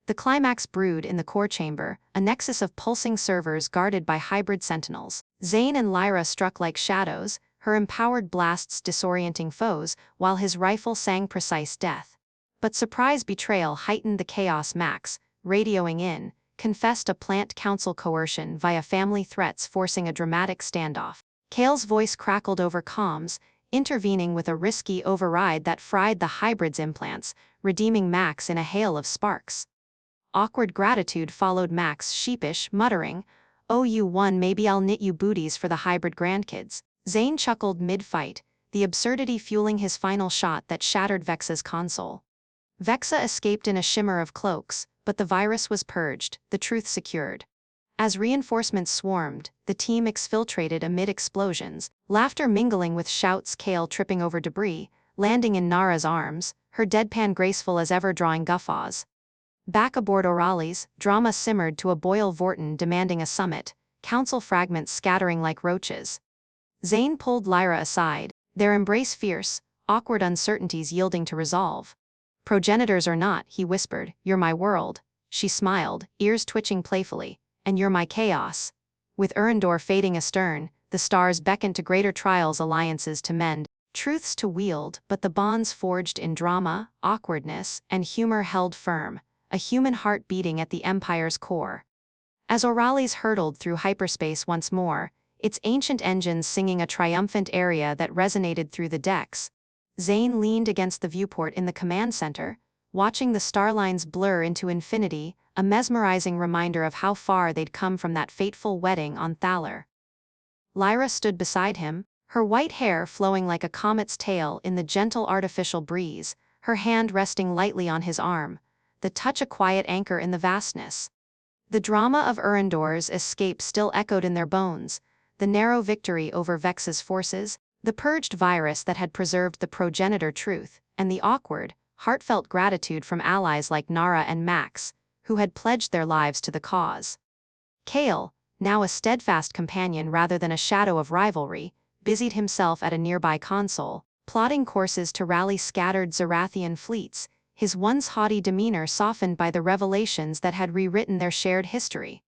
Speaker 1: The climax brewed in the core chamber, a nexus of pulsing servers guarded by hybrid sentinels. Zane and Lyra struck like shadows, her empowered blasts disorienting foes, while his rifle sang precise death. But surprise betrayal heightened the chaos. Max, radioing in, confessed a plant council coercion via family threats, forcing a dramatic standoff. Kale's voice crackled over comms, intervening with a risky override that fried the hybrid's implants, redeeming Max in a hail of sparks. Awkward gratitude followed. Max, sheepish, muttering, "Oh, you won, maybe I'll knit you booties for the hybrid grandkids." Zane chuckled mid-fight, the absurdity fueling his final shot that shattered Vexa's console. Vexa escaped in a shimmer of cloaks, but the virus was purged, the truth secured. As reinforcements swarmed, the team exfiltrated amid explosions, laughter mingling with shouts, Kale tripping over debris, landing in Nara's arms, her deadpan graceful as ever drawing guffaws. Back aboard Aureli's, drama simmered to a boil. Vorton demanding a summit, council fragments scattering like roaches. Zane pulled Lyra aside, their embrace fierce, awkward uncertainties yielding to resolve. Progenitors or not, he whispered, you're my world. She smiled, ears twitching playfully, and you're my chaos. With Erendor fading astern, the stars beckoned to greater trials, alliances to mend, truths to wield, but the bonds forged in drama, awkwardness, and humor held firm, a human heart beating at the Empire's core. As Aureli's hurtled through hyperspace once more, its ancient engines singing a triumphant aria that resonated through the decks, Zane leaned against the viewport in the command center, watching the starlines blur into infinity, a mesmerizing reminder of how far they'd come from that fateful wedding on Thalor. Lyra stood beside him, her white hair flowing like a comet's tail in the gentle artificial breeze, her hand resting lightly on his arm, the touch a quiet anchor in the vastness. The drama of Erendor's escape still echoed in their bones, the narrow victory over Vex's forces, the purged virus that had preserved the progenitor truth, and the awkward, heartfelt gratitude from allies like Nara and Max, who had pledged their lives to the cause. Kale, now a steadfast companion rather than a shadow of rivalry, busied himself at a nearby console, plotting courses to rally scattered Zerathian fleets, his once haughty demeanor softened by the revelations that had rewritten their shared history.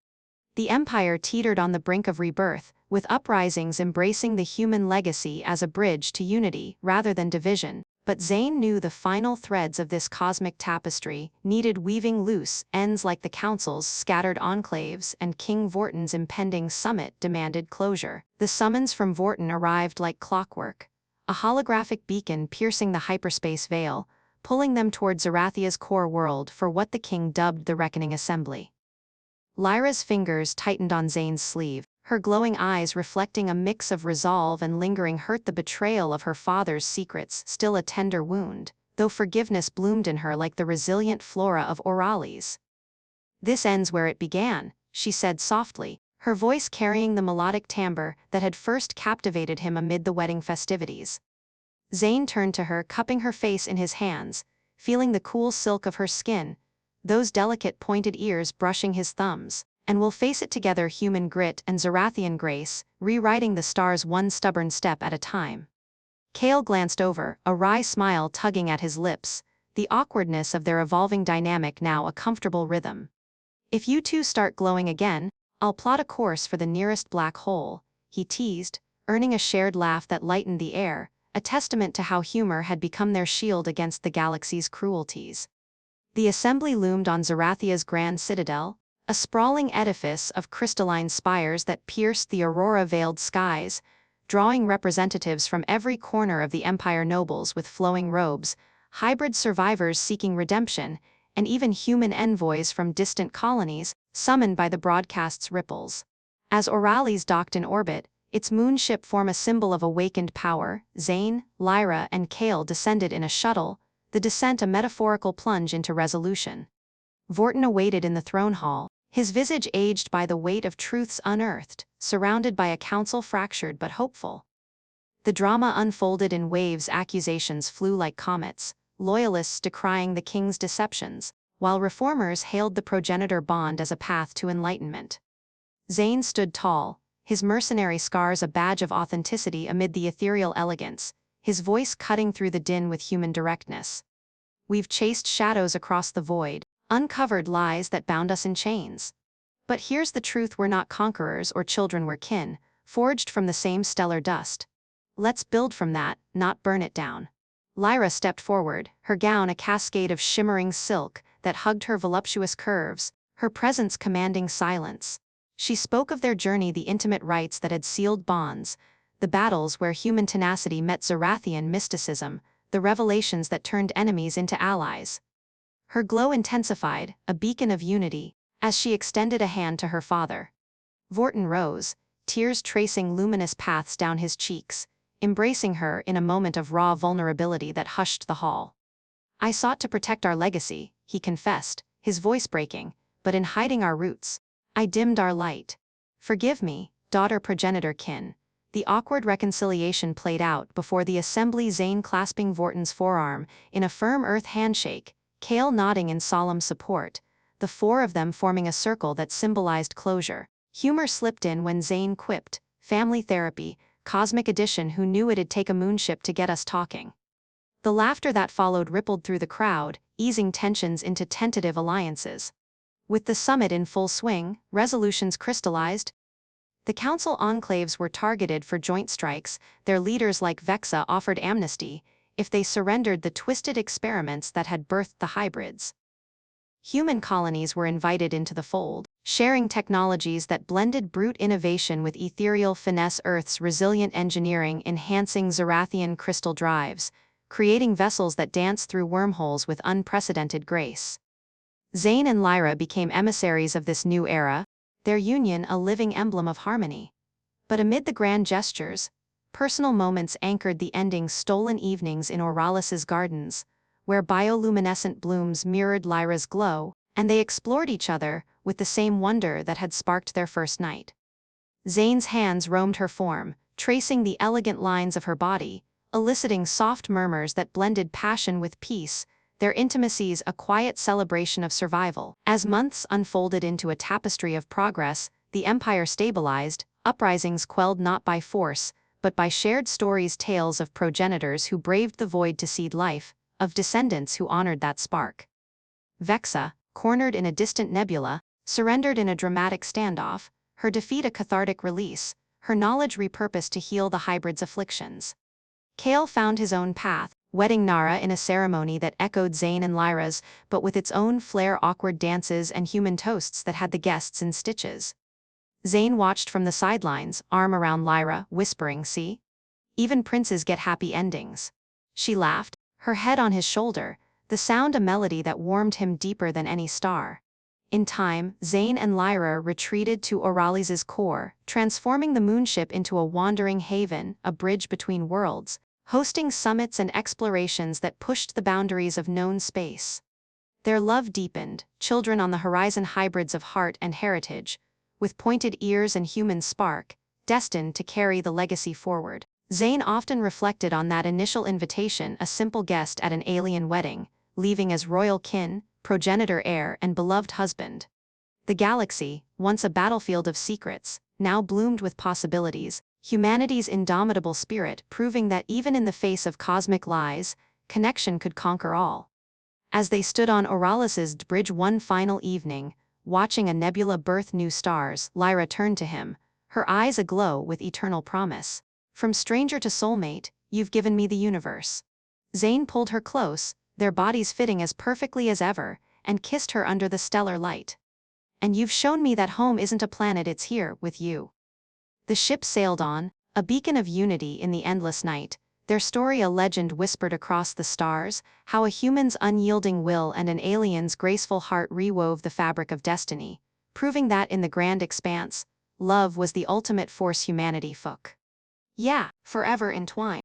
Speaker 1: The Empire teetered on the brink of rebirth, with uprisings embracing the human legacy as a bridge to unity rather than division, but Zane knew the final threads of this cosmic tapestry needed weaving loose ends like the Council's scattered enclaves and King Vorton's impending summit demanded closure. The summons from Vorton arrived like clockwork, a holographic beacon piercing the hyperspace veil, pulling them toward Zerathia's core world for what the king dubbed the Reckoning Assembly. Lyra's fingers tightened on Zane's sleeve, her glowing eyes reflecting a mix of resolve and lingering hurt. The betrayal of her father's secrets still a tender wound, though forgiveness bloomed in her like the resilient flora of Aureli's. This ends where it began, she said softly, her voice carrying the melodic timbre that had first captivated him amid the wedding festivities. Zane turned to her, cupping her face in his hands, feeling the cool silk of her skin, those delicate pointed ears brushing his thumbs, and we'll face it together, human grit and Zerathian grace, rewriting the stars one stubborn step at a time. Kale glanced over, a wry smile tugging at his lips, the awkwardness of their evolving dynamic now a comfortable rhythm. If you two start glowing again, I'll plot a course for the nearest black hole, he teased, earning a shared laugh that lightened the air, a testament to how humor had become their shield against the galaxy's cruelties. The assembly loomed on Zerathia's grand citadel, a sprawling edifice of crystalline spires that pierced the aurora-veiled skies, drawing representatives from every corner of the Empire, nobles with flowing robes, hybrid survivors seeking redemption, and even human envoys from distant colonies, summoned by the broadcast's ripples. As Aureli's docked in orbit, its moonship form a symbol of awakened power, Zane, Lyra and Kale descended in a shuttle, the descent a metaphorical plunge into resolution. Vorton awaited in the throne hall, his visage aged by the weight of truths unearthed, surrounded by a council fractured but hopeful. The drama unfolded in waves, accusations flew like comets, loyalists decrying the king's deceptions, while reformers hailed the progenitor bond as a path to enlightenment. Zane stood tall, his mercenary scars a badge of authenticity amid the ethereal elegance, his voice cutting through the din with human directness. We've chased shadows across the void, uncovered lies that bound us in chains. But here's the truth: we're not conquerors or children, we're kin, forged from the same stellar dust. Let's build from that, not burn it down. Lyra stepped forward, her gown a cascade of shimmering silk that hugged her voluptuous curves, her presence commanding silence. She spoke of their journey, the intimate rites that had sealed bonds, the battles where human tenacity met Zerathian mysticism, the revelations that turned enemies into allies. Her glow intensified, a beacon of unity, as she extended a hand to her father. Vorton rose, tears tracing luminous paths down his cheeks, embracing her in a moment of raw vulnerability that hushed the hall. I sought to protect our legacy, he confessed, his voice breaking, but in hiding our roots, I dimmed our light. Forgive me, daughter progenitor kin, The awkward reconciliation played out before the assembly, Zane clasping Vorton's forearm in a firm earth handshake, Kale nodding in solemn support, the four of them forming a circle that symbolized closure. Humor slipped in when Zane quipped, "Family therapy, cosmic edition, who knew it'd take a moonship to get us talking?" The laughter that followed rippled through the crowd, easing tensions into tentative alliances. With the summit in full swing, resolutions crystallized. The council enclaves were targeted for joint strikes, their leaders like Vexa offered amnesty if they surrendered the twisted experiments that had birthed the hybrids. Human colonies were invited into the fold, sharing technologies that blended brute innovation with ethereal finesse, Earth's resilient engineering enhancing Zerathian crystal drives, creating vessels that dance through wormholes with unprecedented grace. Zane and Lyra became emissaries of this new era, their union a living emblem of harmony. But amid the grand gestures, personal moments anchored the ending. Stolen evenings in Auralis's gardens, where bioluminescent blooms mirrored Lyra's glow, and they explored each other with the same wonder that had sparked their first night. Zane's hands roamed her form, tracing the elegant lines of her body, eliciting soft murmurs that blended passion with peace, their intimacies a quiet celebration of survival. As months unfolded into a tapestry of progress, the empire stabilized, uprisings quelled not by force, but by shared stories, tales of progenitors who braved the void to seed life, of descendants who honored that spark. Vexa, cornered in a distant nebula, surrendered in a dramatic standoff, her defeat a cathartic release, her knowledge repurposed to heal the hybrid's afflictions. Kale found his own path, wedding Nara in a ceremony that echoed Zane and Lyra's, but with its own flair, awkward dances and human toasts that had the guests in stitches. Zane watched from the sidelines, arm around Lyra, whispering, "See? Even princes get happy endings." She laughed, her head on his shoulder, the sound a melody that warmed him deeper than any star. In time, Zane and Lyra retreated to Auralis's core, transforming the moonship into a wandering haven, a bridge between worlds, hosting summits and explorations that pushed the boundaries of known space. Their love deepened, children on the horizon, hybrids of heart and heritage, with pointed ears and human spark, destined to carry the legacy forward. Zane often reflected on that initial invitation, a simple guest at an alien wedding, leaving as royal kin, progenitor, heir, and beloved husband. The galaxy, once a battlefield of secrets, now bloomed with possibilities, humanity's indomitable spirit proving that even in the face of cosmic lies, connection could conquer all. As they stood on Auralis's bridge one final evening, watching a nebula birth new stars, Lyra turned to him, her eyes aglow with eternal promise. "From stranger to soulmate, you've given me the universe." Zane pulled her close, their bodies fitting as perfectly as ever, and kissed her under the stellar light. "And you've shown me that home isn't a planet, it's here, with you." The ship sailed on, a beacon of unity in the endless night, their story a legend whispered across the stars, how a human's unyielding will and an alien's graceful heart rewove the fabric of destiny, proving that in the grand expanse, love was the ultimate force humanity fook. Yeah, forever entwined.